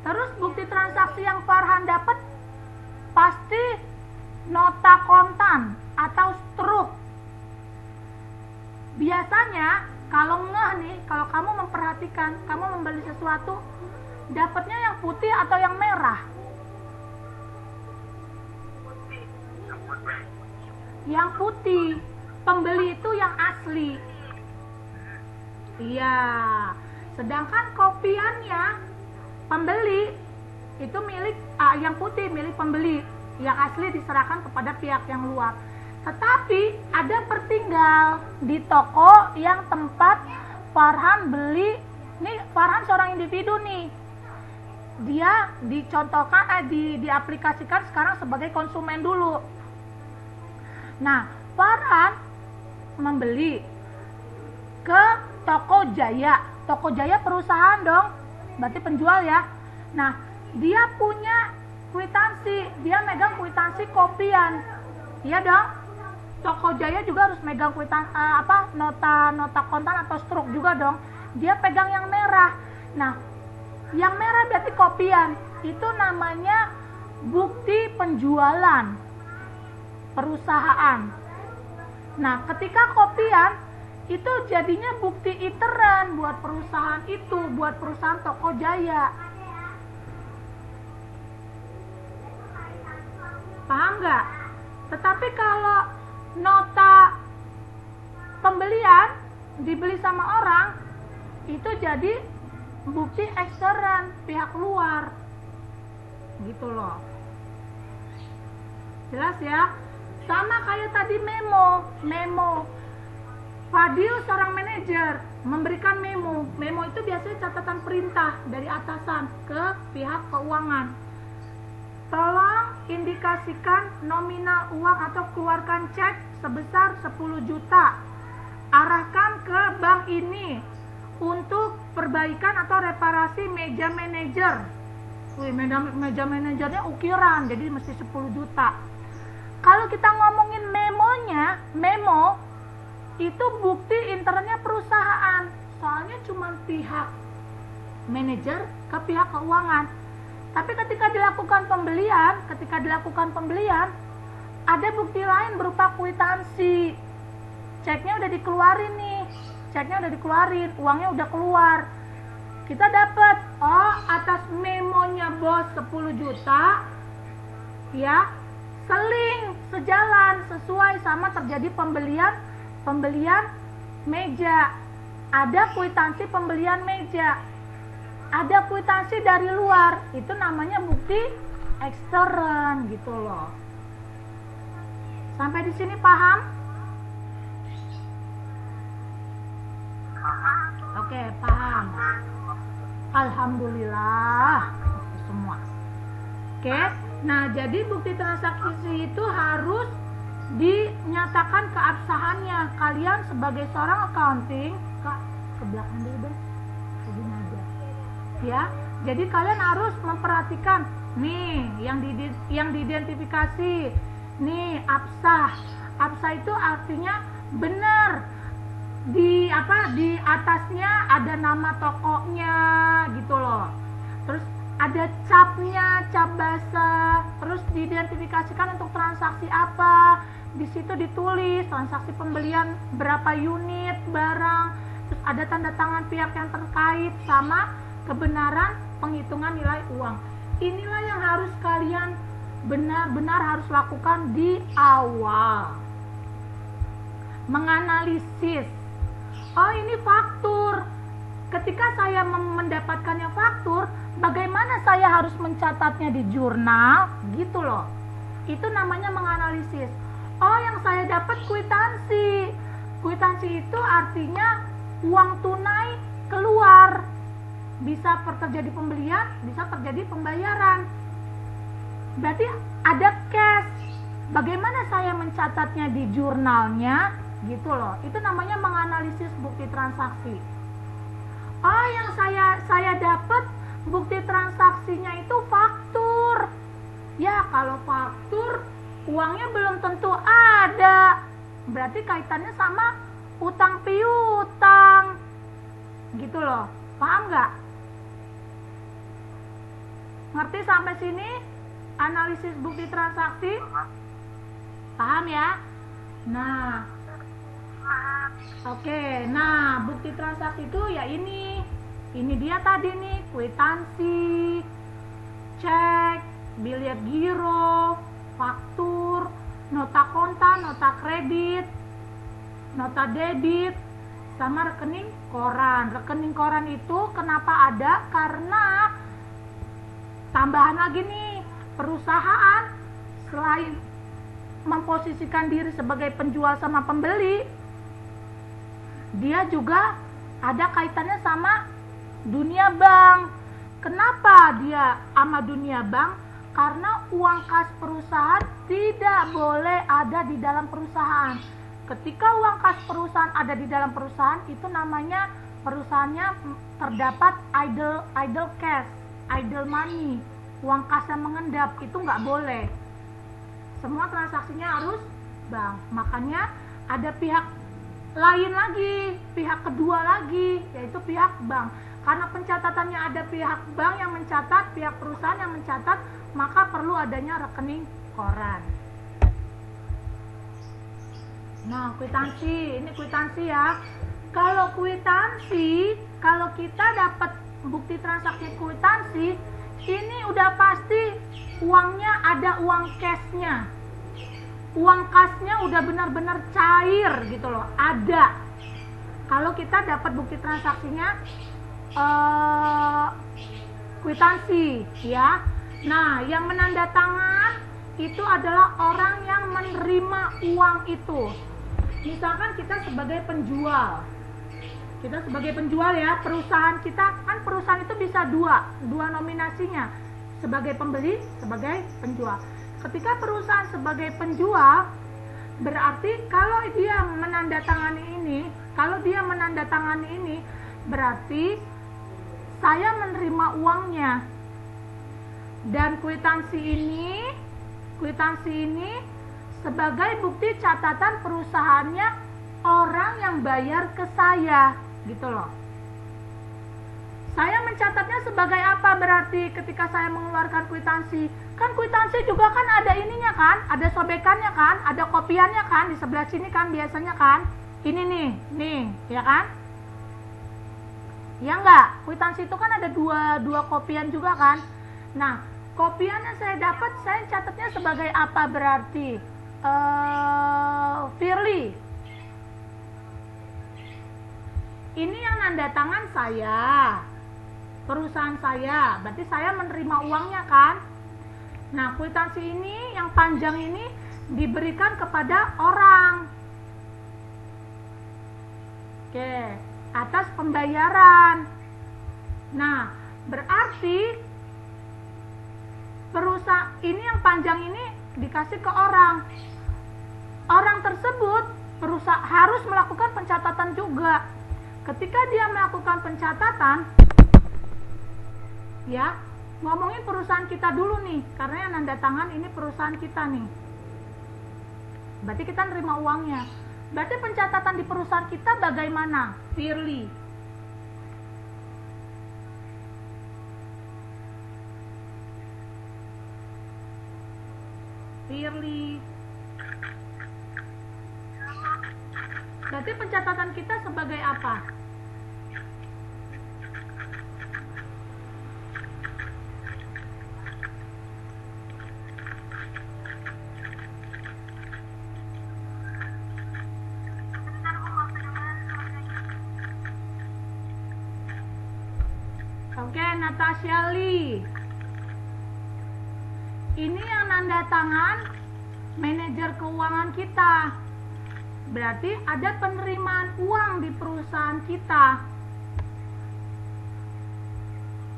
Terus bukti transaksi yang Farhan dapat pasti nota kontan atau struk. Biasanya kalau kamu memperhatikan, kamu membeli sesuatu, dapatnya yang putih atau yang merah? Yang putih. Pembeli itu yang asli. Iya. Sedangkan kopiannya pembeli itu milik yang putih milik pembeli, yang asli diserahkan kepada pihak yang luar. Tetapi ada tertinggal di toko yang tempat Farhan beli. Nih Farhan seorang individu nih, dia dicontohkan diaplikasikan sekarang sebagai konsumen dulu. Nah, Farhan membeli ke Toko Jaya perusahaan dong, berarti penjual ya. Nah, dia punya kwitansi, dia megang kwitansi kopian, iya dong. Toko Jaya juga harus megang nota kontan atau struk juga dong. Dia pegang yang merah. Nah, yang merah berarti kopian. Itu namanya bukti penjualan perusahaan. Nah, ketika kopian itu jadinya bukti iteran buat perusahaan itu, buat perusahaan Toko Jaya. Paham nggak? Tetapi kalau nota pembelian dibeli sama orang, itu jadi bukti ekstern, pihak luar. Gitu loh. Jelas ya? Sama kayak tadi memo. Fadil seorang manajer memberikan memo. Memo itu biasanya catatan perintah dari atasan ke pihak keuangan. Tolong indikasikan nominal uang atau keluarkan cek sebesar 10 juta. Arahkan ke bank ini untuk perbaikan atau reparasi meja manajer. Wih, meja manajernya ukiran, jadi mesti 10 juta. Kalau kita ngomongin memo itu bukti internalnya perusahaan. Soalnya cuma pihak manajer ke pihak keuangan. Tapi ketika dilakukan pembelian, ada bukti lain berupa kwitansi. Ceknya udah dikeluarin, uangnya udah keluar. Kita dapat, atas memonya bos 10 juta, ya, sejalan sesuai sama terjadi pembelian meja. Ada kwitansi pembelian meja. Ada kwitansi dari luar, itu namanya bukti ekstern gitu loh. Sampai di sini paham? Oke, paham. Alhamdulillah semua. Oke, nah jadi bukti transaksi itu harus dinyatakan keabsahannya. Kalian sebagai seorang accounting, ke belakang dulu deh, begini aja. Ya, jadi kalian harus memperhatikan nih yang diidentifikasi. Nih absah. Absah itu artinya benar. Di atasnya ada nama tokonya gitu loh. Terus ada capnya, cap basah. Terus diidentifikasikan untuk transaksi apa. Di situ ditulis transaksi pembelian berapa unit barang. Terus ada tanda tangan pihak yang terkait sama kebenaran penghitungan nilai uang. Inilah yang harus kalian benar-benar harus lakukan di awal. Menganalisis. Oh, ini faktur. Ketika saya mendapatkannya faktur, bagaimana saya harus mencatatnya di jurnal? Gitu loh. Itu namanya menganalisis. Oh, yang saya dapat kwitansi. Kwitansi itu artinya uang tunai keluar. Bisa terjadi pembelian, bisa terjadi pembayaran. Berarti ada cash. Bagaimana saya mencatatnya di jurnalnya? Gitu loh. Itu namanya menganalisis bukti transaksi. Oh, yang saya dapat bukti transaksinya itu faktur. Ya, kalau faktur uangnya belum tentu ada. Berarti kaitannya sama utang piutang. Gitu loh. Paham nggak? Ngerti sampai sini? Analisis bukti transaksi? Paham ya? Nah, oke. Nah, bukti transaksi itu ya ini dia tadi nih, kwitansi, cek, bilet giro, faktur, nota konta, nota kredit, nota debit, sama rekening koran. Rekening koran itu kenapa ada? Karena tambahan lagi nih, perusahaan selain memposisikan diri sebagai penjual sama pembeli, dia juga ada kaitannya sama dunia bank. Kenapa dia sama dunia bank? Karena uang kas perusahaan tidak boleh ada di dalam perusahaan. Ketika uang kas perusahaan ada di dalam perusahaan, itu namanya perusahaannya terdapat idle cash, idle money, uang kas yang mengendap, itu nggak boleh. Semua transaksinya harus bank. Makanya ada pihak lain lagi, pihak kedua lagi, yaitu pihak bank. Karena pencatatannya ada pihak bank yang mencatat, pihak perusahaan yang mencatat, maka perlu adanya rekening koran. Nah, kwitansi, ini kwitansi ya. Kalau kwitansi, kalau kita dapat bukti transaksi kwitansi, ini udah pasti uangnya ada uang cashnya. Uang kasnya udah benar-benar cair gitu loh, ada. Kalau kita dapat bukti transaksinya kwitansi ya. Nah, yang menandatangan itu adalah orang yang menerima uang itu. Misalkan kita sebagai penjual. Kita sebagai penjual ya, perusahaan kita kan perusahaan itu bisa dua nominasinya, sebagai pembeli, sebagai penjual. Ketika perusahaan sebagai penjual, berarti kalau dia menandatangani ini, berarti saya menerima uangnya. Dan kwitansi ini sebagai bukti catatan perusahaannya orang yang bayar ke saya, gitu loh. Saya mencatatnya sebagai apa berarti ketika saya mengeluarkan kwitansi? Kan kwitansi juga kan ada ininya kan, ada sobekannya kan, ada kopiannya kan, di sebelah sini kan biasanya kan. Ini nih, ya kan? Ya enggak? Kwitansi itu kan ada dua kopian juga kan. Nah, kopian yang saya dapat, saya catatnya sebagai apa berarti? Firly. Ini yang nanda tangan saya, perusahaan saya, berarti saya menerima uangnya kan. Nah, kwitansi ini yang panjang ini diberikan kepada orang, oke, atas pembayaran. Nah, berarti perusahaan ini yang panjang ini dikasih ke orang. Orang tersebut harus melakukan pencatatan juga. Ketika dia melakukan pencatatan, ya, ngomongin perusahaan kita dulu nih, karena yang nanda tangan ini perusahaan kita nih. Berarti kita nerima uangnya. Berarti pencatatan di perusahaan kita bagaimana? Firly. Berarti pencatatan kita sebagai apa? Oke, Natasha Lee. Ini yang nanda tangan manajer keuangan kita. Berarti ada penerimaan uang di perusahaan kita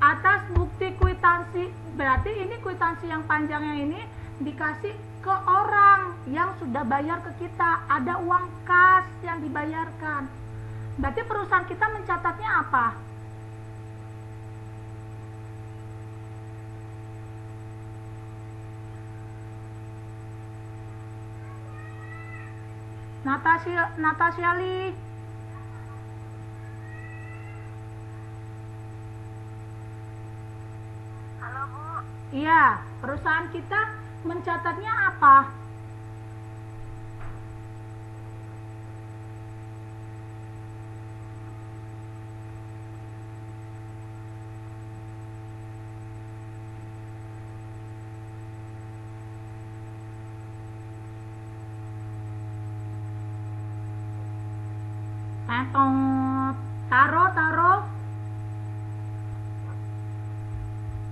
atas bukti kwitansi. Berarti ini kwitansi yang panjangnya ini dikasih ke orang yang sudah bayar ke kita. Ada uang kas yang dibayarkan. Berarti perusahaan kita mencatatnya apa? Natasha Lee. Halo Bu. Iya, perusahaan kita mencatatnya apa?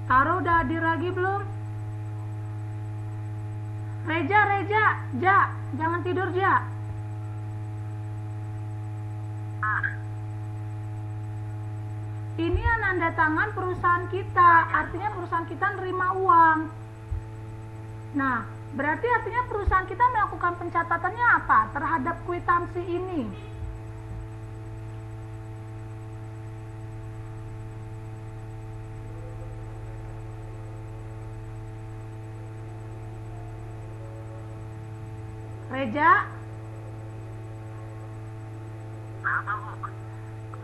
Taro udah hadir lagi belum? Reja, jangan tidur, Ja. Ini yang nanda tangan perusahaan kita, artinya perusahaan kita nerima uang. Nah, berarti artinya perusahaan kita melakukan pencatatannya apa terhadap kwitansi ini? Reja,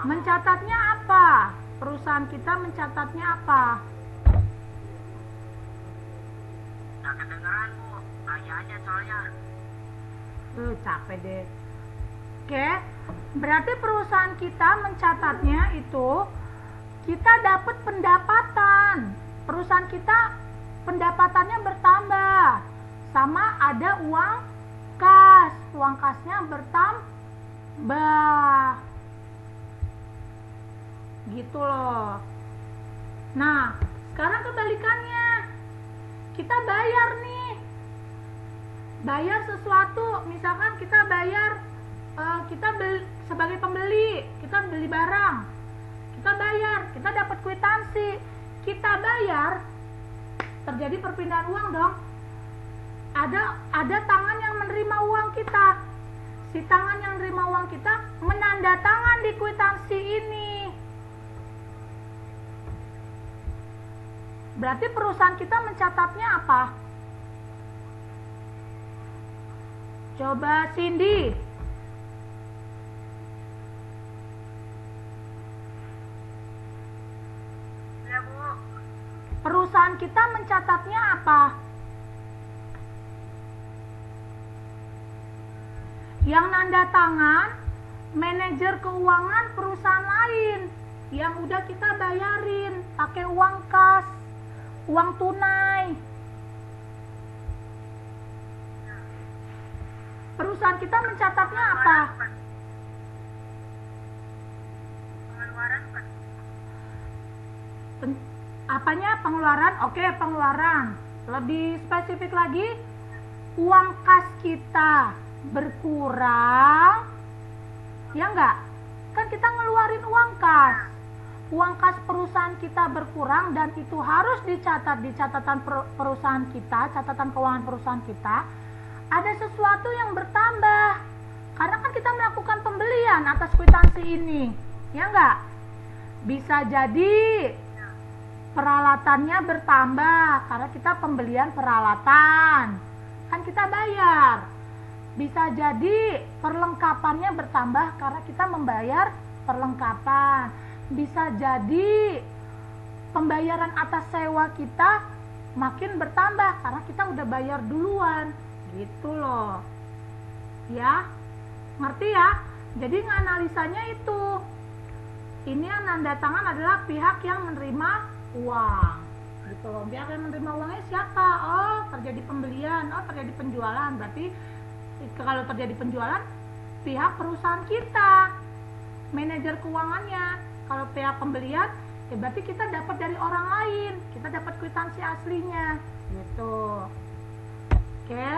mencatatnya apa? Perusahaan kita mencatatnya apa? Nggak kedengeran Bu, tanya aja soalnya. Capek deh. Oke, berarti perusahaan kita mencatatnya itu kita dapat pendapatan. Perusahaan kita pendapatannya bertambah, sama ada uang kas. Uang kasnya bertambah. gitu loh. Nah, sekarang kebalikannya, kita bayar nih, bayar sesuatu, misalkan kita bayar, kita beli, sebagai pembeli, kita beli barang, kita bayar, kita dapat kwitansi, kita bayar, terjadi perpindahan uang dong. Ada tangan yang menerima uang kita, si tangan yang menerima uang kita menandatangan di kwitansi ini. Berarti perusahaan kita mencatatnya apa? Coba Cindy. Ya, Bu. Perusahaan kita mencatatnya apa? Yang nanda tangan manajer keuangan perusahaan lain yang udah kita bayarin pakai uang kas, uang tunai. Perusahaan kita mencatatnya apa? Pengeluaran bukan? Apanya pengeluaran? Oke, pengeluaran. Lebih spesifik lagi, uang kas kita berkurang, ya enggak? Kan kita ngeluarin uang kas. Uang kas perusahaan kita berkurang dan itu harus dicatat di catatan perusahaan kita, catatan keuangan perusahaan kita. Ada sesuatu yang bertambah karena kan kita melakukan pembelian atas kwitansi ini, ya enggak? Bisa jadi peralatannya bertambah karena kita pembelian peralatan, kan kita bayar. Bisa jadi perlengkapannya bertambah karena kita membayar perlengkapan. Bisa jadi pembayaran atas sewa kita makin bertambah karena kita udah bayar duluan, gitu loh. Ya, ngerti ya? Jadi nganalisanya itu. Ini yang nanda tangan adalah pihak yang menerima uang, gitu loh. Pihak yang menerima uangnya siapa? Oh, terjadi pembelian, oh terjadi penjualan. Berarti kalau terjadi penjualan, pihak perusahaan kita, manajer keuangannya. Kalau pihak pembelian, ya berarti kita dapat dari orang lain, kita dapat kwitansi aslinya, gitu. Oke,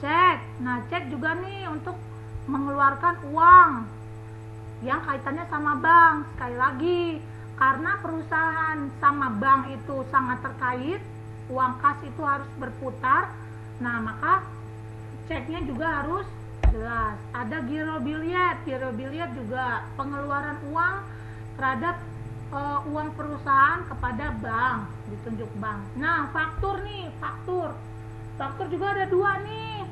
cek. Nah, cek juga nih untuk mengeluarkan uang yang kaitannya sama bank. Sekali lagi, karena perusahaan sama bank itu sangat terkait, uang kas itu harus berputar. Nah, maka ceknya juga harus jelas. Ada giro biliet. Giro biliet juga pengeluaran uang terhadap uang perusahaan kepada bank, ditunjuk bank. Nah, faktur nih, faktur. Faktur juga ada dua nih.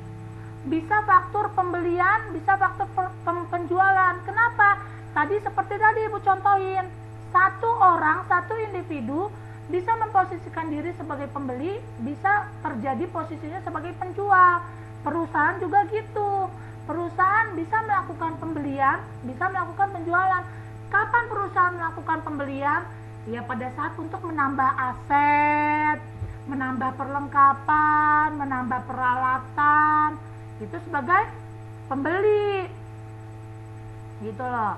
Bisa faktur pembelian, bisa faktur penjualan. Kenapa? Tadi seperti tadi Ibu contohin. Satu orang, satu individu bisa memposisikan diri sebagai pembeli, bisa terjadi posisinya sebagai penjual. Perusahaan juga gitu. Perusahaan bisa melakukan pembelian, bisa melakukan penjualan. Kapan perusahaan melakukan pembelian? Ya pada saat untuk menambah aset, menambah perlengkapan, menambah peralatan. Itu sebagai pembeli. Gitu loh.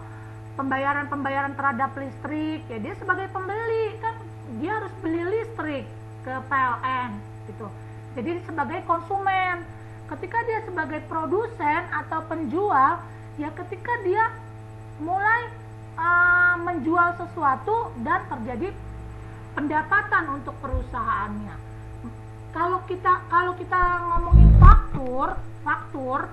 Pembayaran-pembayaran terhadap listrik, ya dia sebagai pembeli, kan dia harus beli listrik ke PLN gitu. Jadi sebagai konsumen. Ketika dia sebagai produsen atau penjual, ya ketika dia mulai menjual sesuatu dan terjadi pendapatan untuk perusahaannya. Kalau kita ngomongin faktur,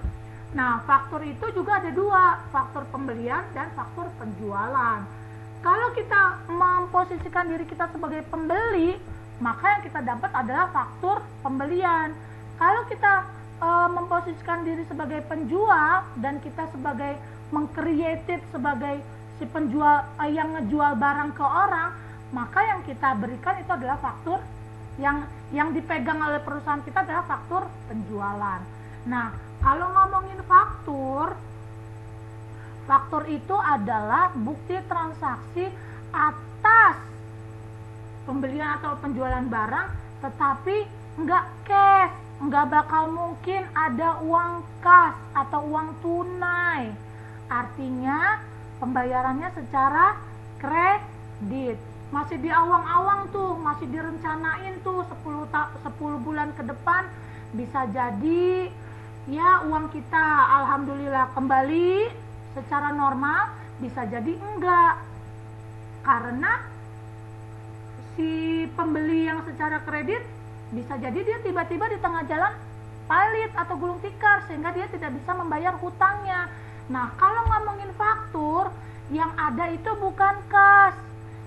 nah faktur itu juga ada dua, faktur pembelian dan faktur penjualan. Kalau kita memposisikan diri kita sebagai pembeli, maka yang kita dapat adalah faktur pembelian. Kalau kita memposisikan diri sebagai penjual dan kita sebagai mengcreated sebagai si penjual yang ngejual barang ke orang, maka yang kita berikan itu adalah faktur yang dipegang oleh perusahaan kita adalah faktur penjualan. Nah, kalau ngomongin faktur itu adalah bukti transaksi atas pembelian atau penjualan barang, tetapi enggak cash, enggak bakal mungkin ada uang kas atau uang tunai. Artinya pembayarannya secara kredit. Masih di awang-awang tuh, masih direncanain tuh 10 bulan ke depan bisa jadi ya uang kita alhamdulillah kembali secara normal, bisa jadi enggak. Karena si pembeli yang secara kredit bisa jadi dia tiba-tiba di tengah jalan palit atau gulung tikar sehingga dia tidak bisa membayar hutangnya. Nah, kalau ngomongin faktur, yang ada itu bukan kas.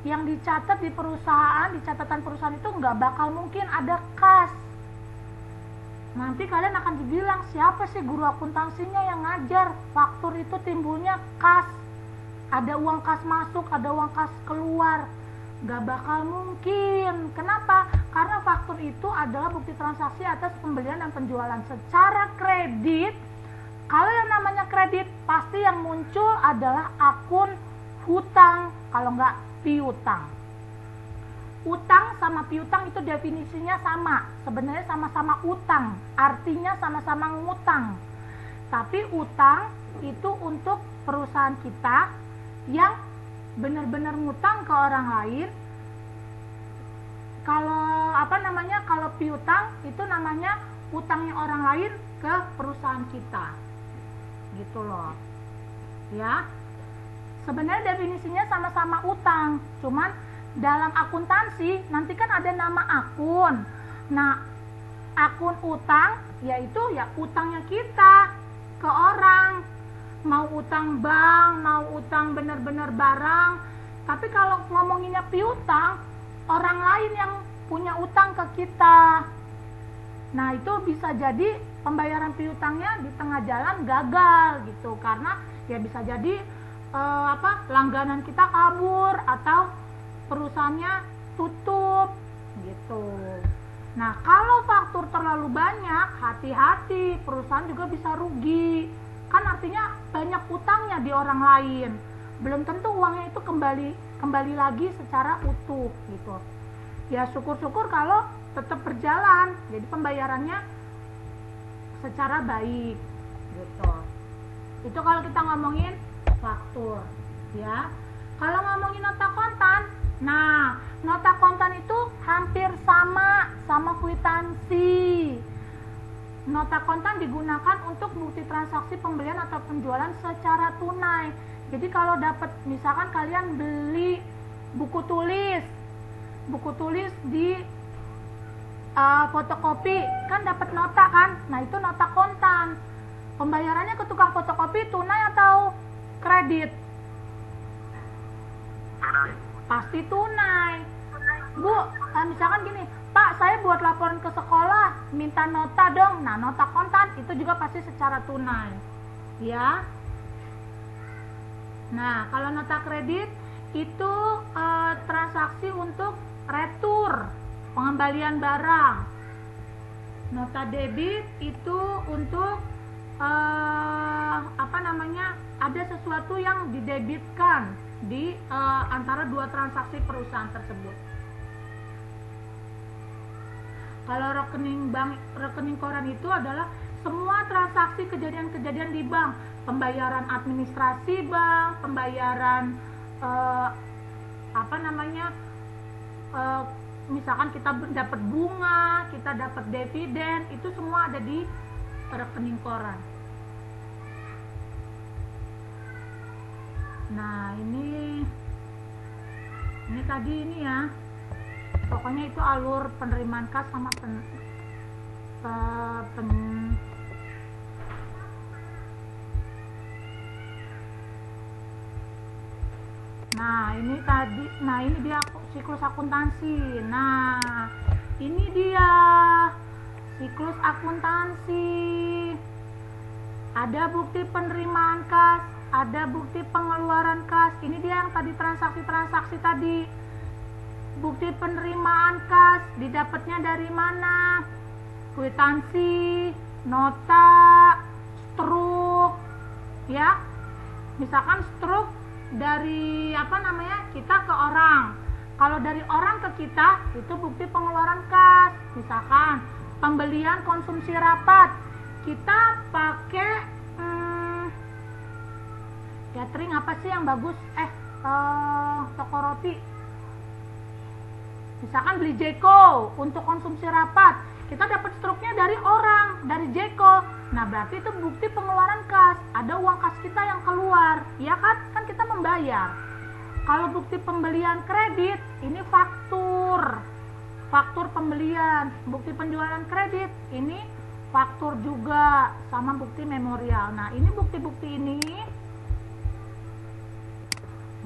Yang dicatat di perusahaan, di catatan perusahaan itu nggak bakal mungkin ada kas. Nanti kalian akan dibilang, siapa sih guru akuntansinya yang ngajar? Faktur itu timbulnya kas. Ada uang kas masuk, ada uang kas keluar. Nggak bakal mungkin. Kenapa? Karena faktur itu adalah bukti transaksi atas pembelian dan penjualan secara kredit. Kalau yang namanya kredit, pasti yang muncul adalah akun hutang, kalau nggak piutang. Utang sama piutang itu definisinya sama, sebenarnya sama-sama utang, artinya sama-sama ngutang. Tapi utang itu untuk perusahaan kita yang benar-benar ngutang ke orang lain. Kalau piutang itu namanya utangnya orang lain ke perusahaan kita, gitu loh ya. Sebenarnya definisinya sama-sama utang, cuman dalam akuntansi nanti kan ada nama akun. Nah, akun utang yaitu ya utangnya kita ke orang, mau utang bank, mau utang benar-benar barang. Tapi kalau ngomonginnya piutang, orang lain yang punya utang ke kita. Nah, itu bisa jadi pembayaran piutangnya di tengah jalan gagal gitu, karena ya bisa jadi langganan kita kabur atau perusahaannya tutup gitu. Nah, kalau faktur terlalu banyak, hati-hati, perusahaan juga bisa rugi. Kan artinya banyak utangnya di orang lain. Belum tentu uangnya itu kembali lagi secara utuh gitu. Ya syukur-syukur kalau tetap berjalan. Jadi pembayarannya secara baik gitu. Itu kalau kita ngomongin faktur ya. Kalau ngomongin nota kontan, nah nota kontan itu hampir sama kwitansi. Nota kontan digunakan untuk bukti transaksi pembelian atau penjualan secara tunai. Jadi kalau dapat, misalkan kalian beli buku tulis di fotokopi, kan dapat nota kan? Nah, itu nota kontan. Pembayarannya ke tukang fotokopi tunai atau kredit? Tunai. Pasti tunai. Bu, misalkan gini, Pak, saya buat laporan ke sekolah, minta nota dong. Nah, nota kontan itu juga pasti secara tunai. Ya. Nah, kalau nota kredit itu transaksi untuk retur, pengembalian barang. Nota debit itu untuk ada sesuatu yang didebitkan di antara dua transaksi perusahaan tersebut. Kalau rekening koran itu adalah semua transaksi kejadian-kejadian di bank, pembayaran administrasi bank, pembayaran misalkan kita dapat bunga, kita dapat dividen, itu semua ada di rekening koran. Nah, ini tadi ini ya. Pokoknya itu alur penerimaan kas sama Nah, ini dia siklus akuntansi. Nah, ini dia siklus akuntansi. Ada bukti penerimaan kas, ada bukti pengeluaran kas. Ini dia yang tadi transaksi-transaksi tadi. Bukti penerimaan kas didapatnya dari mana? Kwitansi, nota, struk, ya. Misalkan struk dari kita ke orang. Kalau dari orang ke kita itu bukti pengeluaran kas. Misalkan pembelian konsumsi rapat, kita pakai Catering apa sih yang bagus? Toko roti. Misalkan beli Jeko untuk konsumsi rapat, kita dapat struknya dari orang, dari Jeko. Nah, berarti itu bukti pengeluaran kas. Ada uang kas kita yang keluar, ya kan? Kan kita membayar. Kalau bukti pembelian kredit, ini faktur. Faktur pembelian. Bukti penjualan kredit, ini faktur juga, sama bukti memorial. Nah, ini bukti-bukti ini.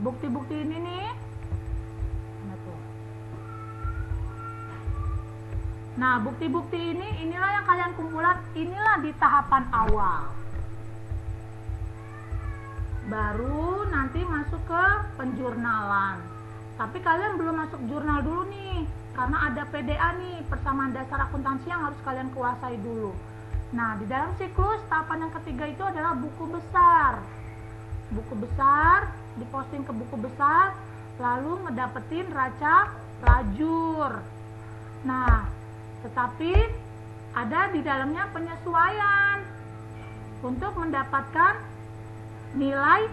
Bukti-bukti ini nih. Nah, bukti-bukti ini, inilah yang kalian kumpulan, inilah di tahapan awal. Baru nanti masuk ke penjurnalan. Tapi kalian belum masuk jurnal dulu nih, karena ada PDA nih, persamaan dasar akuntansi yang harus kalian kuasai dulu. Nah, di dalam siklus, tahapan yang ketiga itu adalah buku besar. Buku besar, diposting ke buku besar, lalu ngedapetin raca lajur. Nah, tetapi ada di dalamnya penyesuaian untuk mendapatkan nilai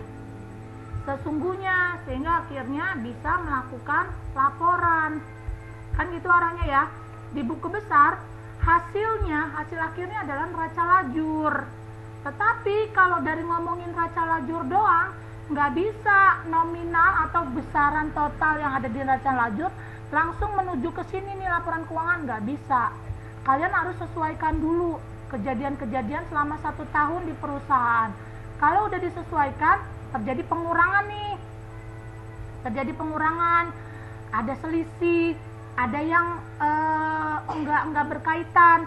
sesungguhnya, sehingga akhirnya bisa melakukan laporan. Kan gitu arahnya ya. Di buku besar, hasil akhirnya adalah neraca lajur. Tetapi kalau dari ngomongin neraca lajur doang, nggak bisa nominal atau besaran total yang ada di neraca lajur langsung menuju ke sini nih laporan keuangan, nggak bisa. Kalian harus sesuaikan dulu kejadian-kejadian selama 1 tahun di perusahaan. Kalau udah disesuaikan, terjadi pengurangan nih. Terjadi pengurangan, ada selisih, ada yang nggak berkaitan.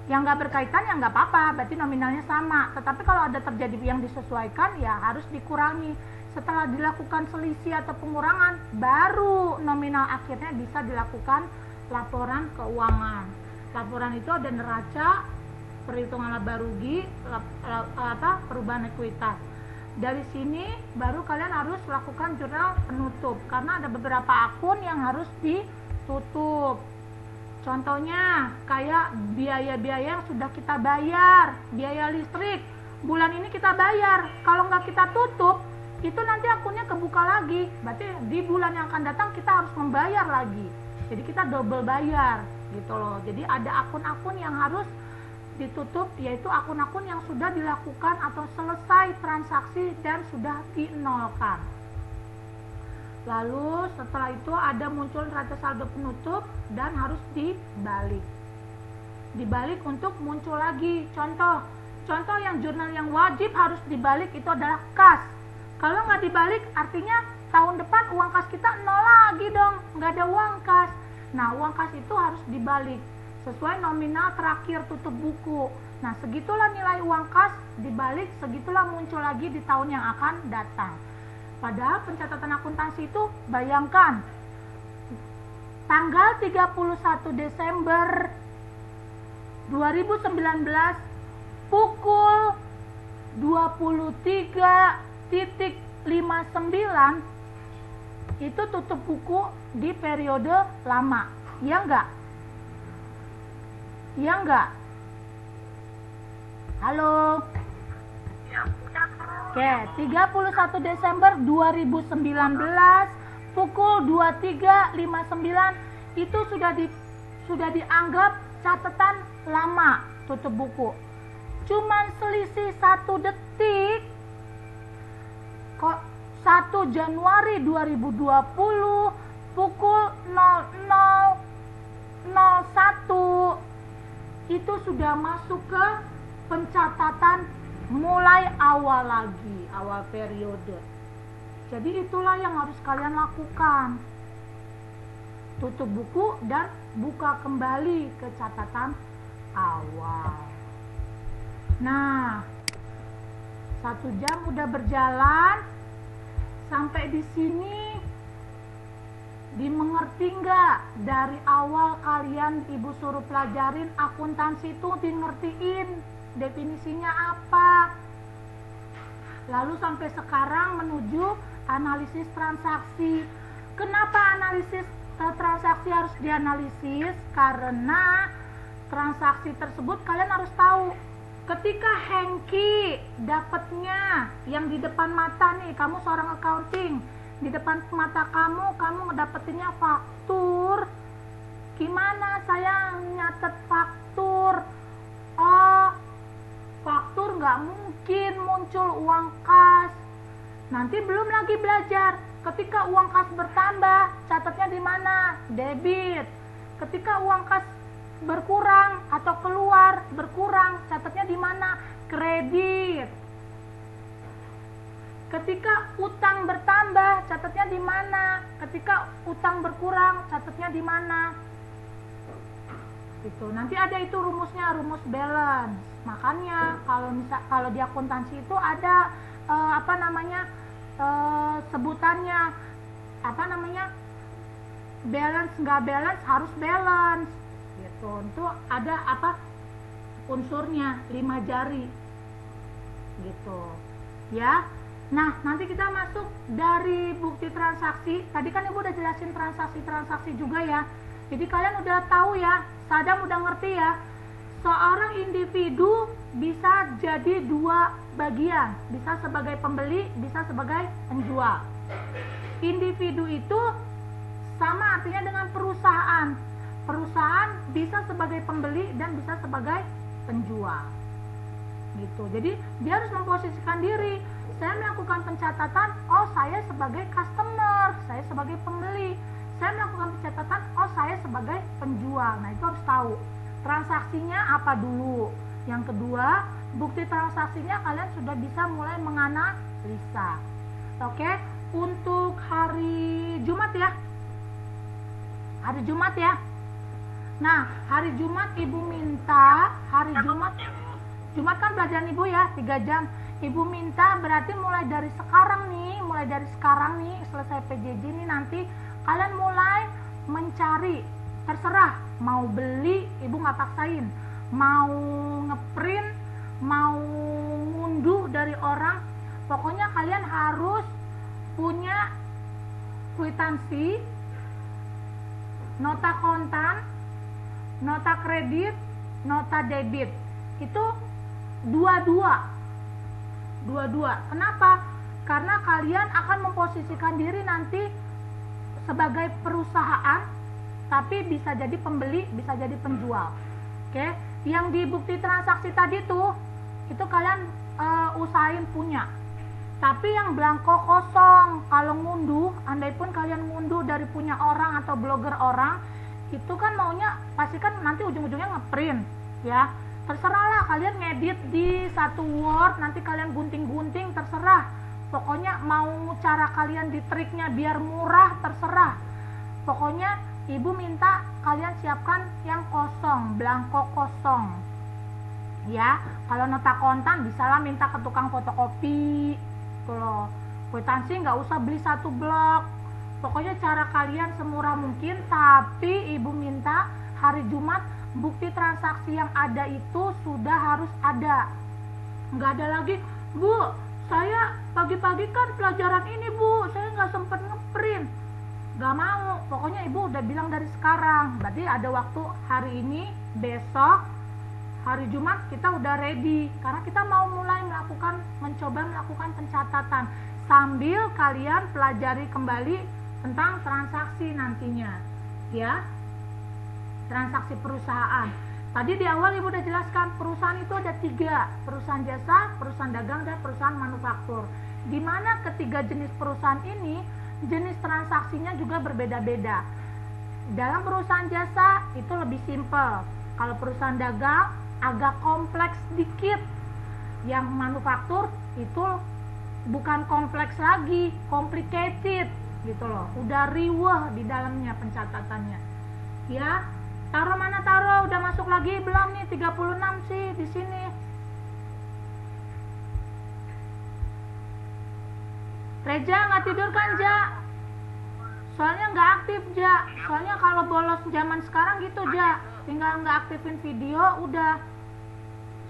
Yang nggak berkaitan ya nggak apa-apa, berarti nominalnya sama. Tetapi kalau ada terjadi yang disesuaikan, ya harus dikurangi. Setelah dilakukan selisih atau pengurangan, baru nominal akhirnya bisa dilakukan laporan keuangan. Laporan itu ada neraca, perhitungan laba rugi, perubahan ekuitas. Dari sini baru kalian harus lakukan jurnal penutup, karena ada beberapa akun yang harus ditutup. Contohnya kayak biaya-biaya yang sudah kita bayar, biaya listrik, bulan ini kita bayar, kalau nggak kita tutup, itu nanti akunnya kebuka lagi, berarti di bulan yang akan datang kita harus membayar lagi. Jadi kita double bayar gitu loh. Jadi ada akun-akun yang harus ditutup, yaitu akun-akun yang sudah dilakukan atau selesai transaksi dan sudah dinolkan. Lalu setelah itu ada muncul neraca saldo penutup dan harus dibalik. Dibalik untuk muncul lagi. Contoh yang jurnal yang wajib harus dibalik itu adalah kas. Kalau nggak dibalik, artinya tahun depan uang kas kita nol lagi dong, nggak ada uang kas. Nah, uang kas itu harus dibalik sesuai nominal terakhir tutup buku. Nah, segitulah nilai uang kas dibalik, segitulah muncul lagi di tahun yang akan datang. Padahal pencatatan akuntansi itu, bayangkan tanggal 31 Desember 2019 pukul 23.59 itu tutup buku di periode lama, ya enggak? Ya enggak? Halo? Oke, 31 Desember 2019 pukul 23.59 itu sudah dianggap catatan lama tutup buku. Cuman selisih 1 detik kok 1 Januari 2020 pukul 00.01 itu sudah masuk ke pencatatan mulai awal lagi, awal periode. Jadi itulah yang harus kalian lakukan. Tutup buku dan buka kembali ke catatan awal. Nah, 1 jam udah berjalan. Sampai di sini dimengerti nggak? Dari awal kalian ibu suruh pelajarin akuntansi itu dingertiin definisinya apa. Lalu sampai sekarang menuju analisis transaksi. Kenapa analisis transaksi harus dianalisis? Karena transaksi tersebut kalian harus tahu Ketika Hengki dapatnya yang di depan mata nih, kamu seorang accounting, di depan mata kamu ngedapetinnya faktur. Gimana saya nyatet faktur? Oh, faktur nggak mungkin muncul uang kas. Nanti belum lagi belajar. Ketika uang kas bertambah, catatnya di mana? Debit. Ketika uang kas berkurang atau keluar berkurang, catatnya di mana? Kredit. Ketika utang bertambah, catatnya di mana? Ketika utang berkurang, catatnya di mana? Gitu. Nanti ada itu rumusnya, rumus balance. Makanya kalau di akuntansi itu ada sebutannya balance nggak balance harus balance gitu. Itu ada unsurnya 5 jari gitu ya. Nah, nanti kita masuk dari bukti transaksi. Tadi kan Ibu udah jelasin transaksi juga ya. Jadi kalian udah tahu ya, Sadam udah ngerti ya. Seorang individu bisa jadi 2 bagian, bisa sebagai pembeli, bisa sebagai penjual. Individu itu sama artinya dengan perusahaan. Perusahaan bisa sebagai pembeli dan bisa sebagai penjual. Gitu. Jadi dia harus memposisikan diri. Saya melakukan pencatatan, oh saya sebagai customer, saya sebagai pembeli. Saya melakukan pencatatan, oh saya sebagai penjual. Nah, itu harus tahu transaksinya apa dulu. Yang kedua, bukti transaksinya kalian sudah bisa mulai menganalisa. Oke, untuk hari Jumat ya. Hari Jumat ya. Nah, hari Jumat Ibu minta, hari Jumat kan pelajaran Ibu ya, 3 jam. Ibu minta berarti mulai dari sekarang nih, selesai PJJ nih nanti kalian mulai mencari, terserah mau beli, Ibu nggak paksain, mau ngeprint, mau ngunduh dari orang, pokoknya kalian harus punya kwitansi, nota kontan, nota kredit, nota debit. Itu dua-dua. Kenapa? Karena kalian akan memposisikan diri nanti sebagai perusahaan, tapi bisa jadi pembeli, bisa jadi penjual. Oke, yang di bukti transaksi tadi tuh, itu kalian usahain punya. Tapi yang blanko kosong, kalau ngunduh, andai pun kalian ngunduh dari punya orang atau blogger orang, itu kan maunya pasti kan nanti ujung-ujungnya ngeprint, ya. Terserahlah kalian ngedit di satu Word, nanti kalian gunting-gunting, terserah. Pokoknya mau cara kalian di triknya biar murah, terserah. Pokoknya Ibu minta kalian siapkan yang kosong, blanko kosong. Ya, kalau nota kontan bisalah minta ke tukang fotokopi. Kalau kwitansi nggak usah beli 1 blok. Pokoknya cara kalian semurah mungkin, tapi Ibu minta hari Jumat bukti transaksi yang ada itu sudah harus ada. Nggak ada lagi, Bu, saya pagi-pagi kan pelajaran ini, Bu, saya nggak sempat ngeprint. Nggak mau, pokoknya Ibu udah bilang dari sekarang. Berarti ada waktu hari ini, besok, hari Jumat kita udah ready. Karena kita mau mulai mencoba melakukan pencatatan. Sambil kalian pelajari kembali tentang transaksi nantinya. Ya, transaksi perusahaan. Tadi di awal Ibu udah jelaskan, perusahaan itu ada 3, perusahaan jasa, perusahaan dagang, dan perusahaan manufaktur. Di mana ketiga jenis perusahaan ini, jenis transaksinya juga berbeda-beda. Dalam perusahaan jasa itu lebih simpel. Kalau perusahaan dagang agak kompleks sedikit. Yang manufaktur itu bukan kompleks lagi, complicated gitu loh. Udah riweh di dalamnya pencatatannya. Ya, taruh mana taruh, udah masuk lagi belum nih? 36 sih di sini. Reja nggak tidur kan, Ja? Soalnya nggak aktif, Ja. Soalnya kalau bolos zaman sekarang gitu, Ja. Tinggal nggak aktifin video, udah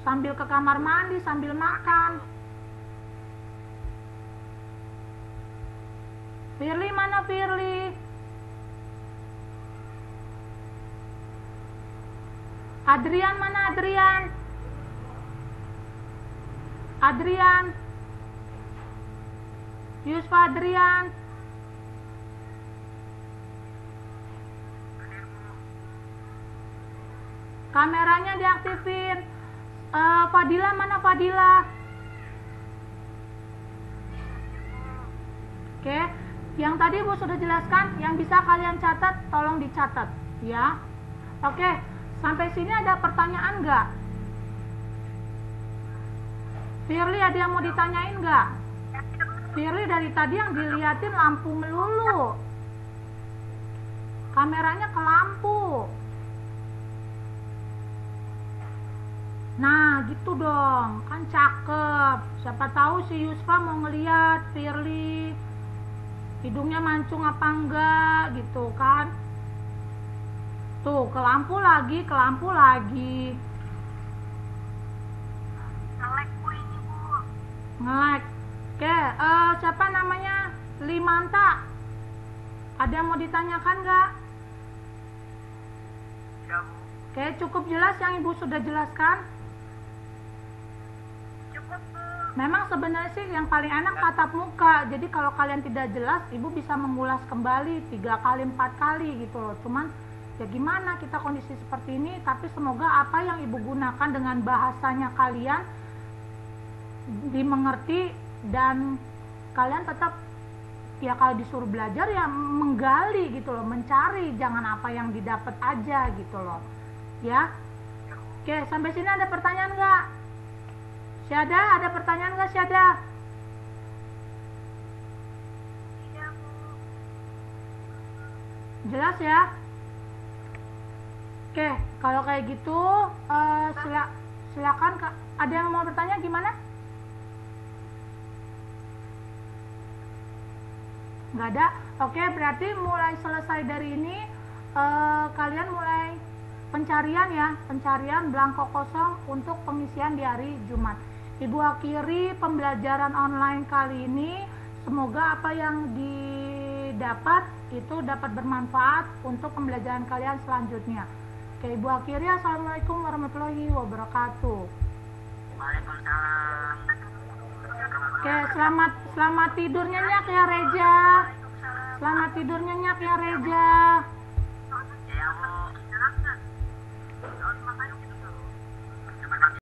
sambil ke kamar mandi, sambil makan. Firly mana Firly? Adrian mana Adrian? Adrian. Yusfa Adrian. Kameranya diaktifin. Fadila mana Fadila? Oke, yang tadi Ibu sudah jelaskan, yang bisa kalian catat, tolong dicatat, ya. Oke, sampai sini ada pertanyaan nggak? Firly ada yang mau ditanyain nggak? Firly dari tadi yang diliatin lampu melulu. Kameranya ke lampu. Nah, gitu dong, kan cakep. Siapa tahu si Yusfa mau ngeliat Firly hidungnya mancung apa enggak, gitu kan. Tuh, ke lampu lagi, ke lampu lagi. Nge-lag Bu ini Bu. Nge-lag. Oke, siapa namanya? Limanta. Ada yang mau ditanyakan nggak? Ya Bu. Oke, cukup jelas yang Ibu sudah jelaskan? Cukup Bu. Memang sebenarnya sih yang paling enak tatap muka. Jadi kalau kalian tidak jelas, Ibu bisa mengulas kembali 3 kali, 4 kali gitu loh. Cuman ya gimana, kita kondisi seperti ini, tapi semoga apa yang Ibu gunakan dengan bahasanya kalian dimengerti dan kalian tetap ya kalau disuruh belajar ya menggali gitu loh, mencari, jangan apa yang didapat aja gitu loh. Ya. Oke, sampai sini ada pertanyaan nggak? Syada, ada pertanyaan nggak Syada? Iya Bu. Jelas ya? Oke, kalau kayak gitu silakan Kak. Ada yang mau bertanya gimana? Nggak ada? Oke, berarti mulai selesai dari ini kalian mulai pencarian ya, pencarian belangko kosong untuk pengisian di hari Jumat. Ibu akhiri pembelajaran online kali ini. Semoga apa yang didapat itu dapat bermanfaat untuk pembelajaran kalian selanjutnya. Oke, Ibu akhiri. Assalamualaikum warahmatullahi wabarakatuh. Waalaikumsalam. Oke, selamat tidur nyenyak ya Reja. Selamat tidur nyenyak ya Reja. Iya Bu. Makanya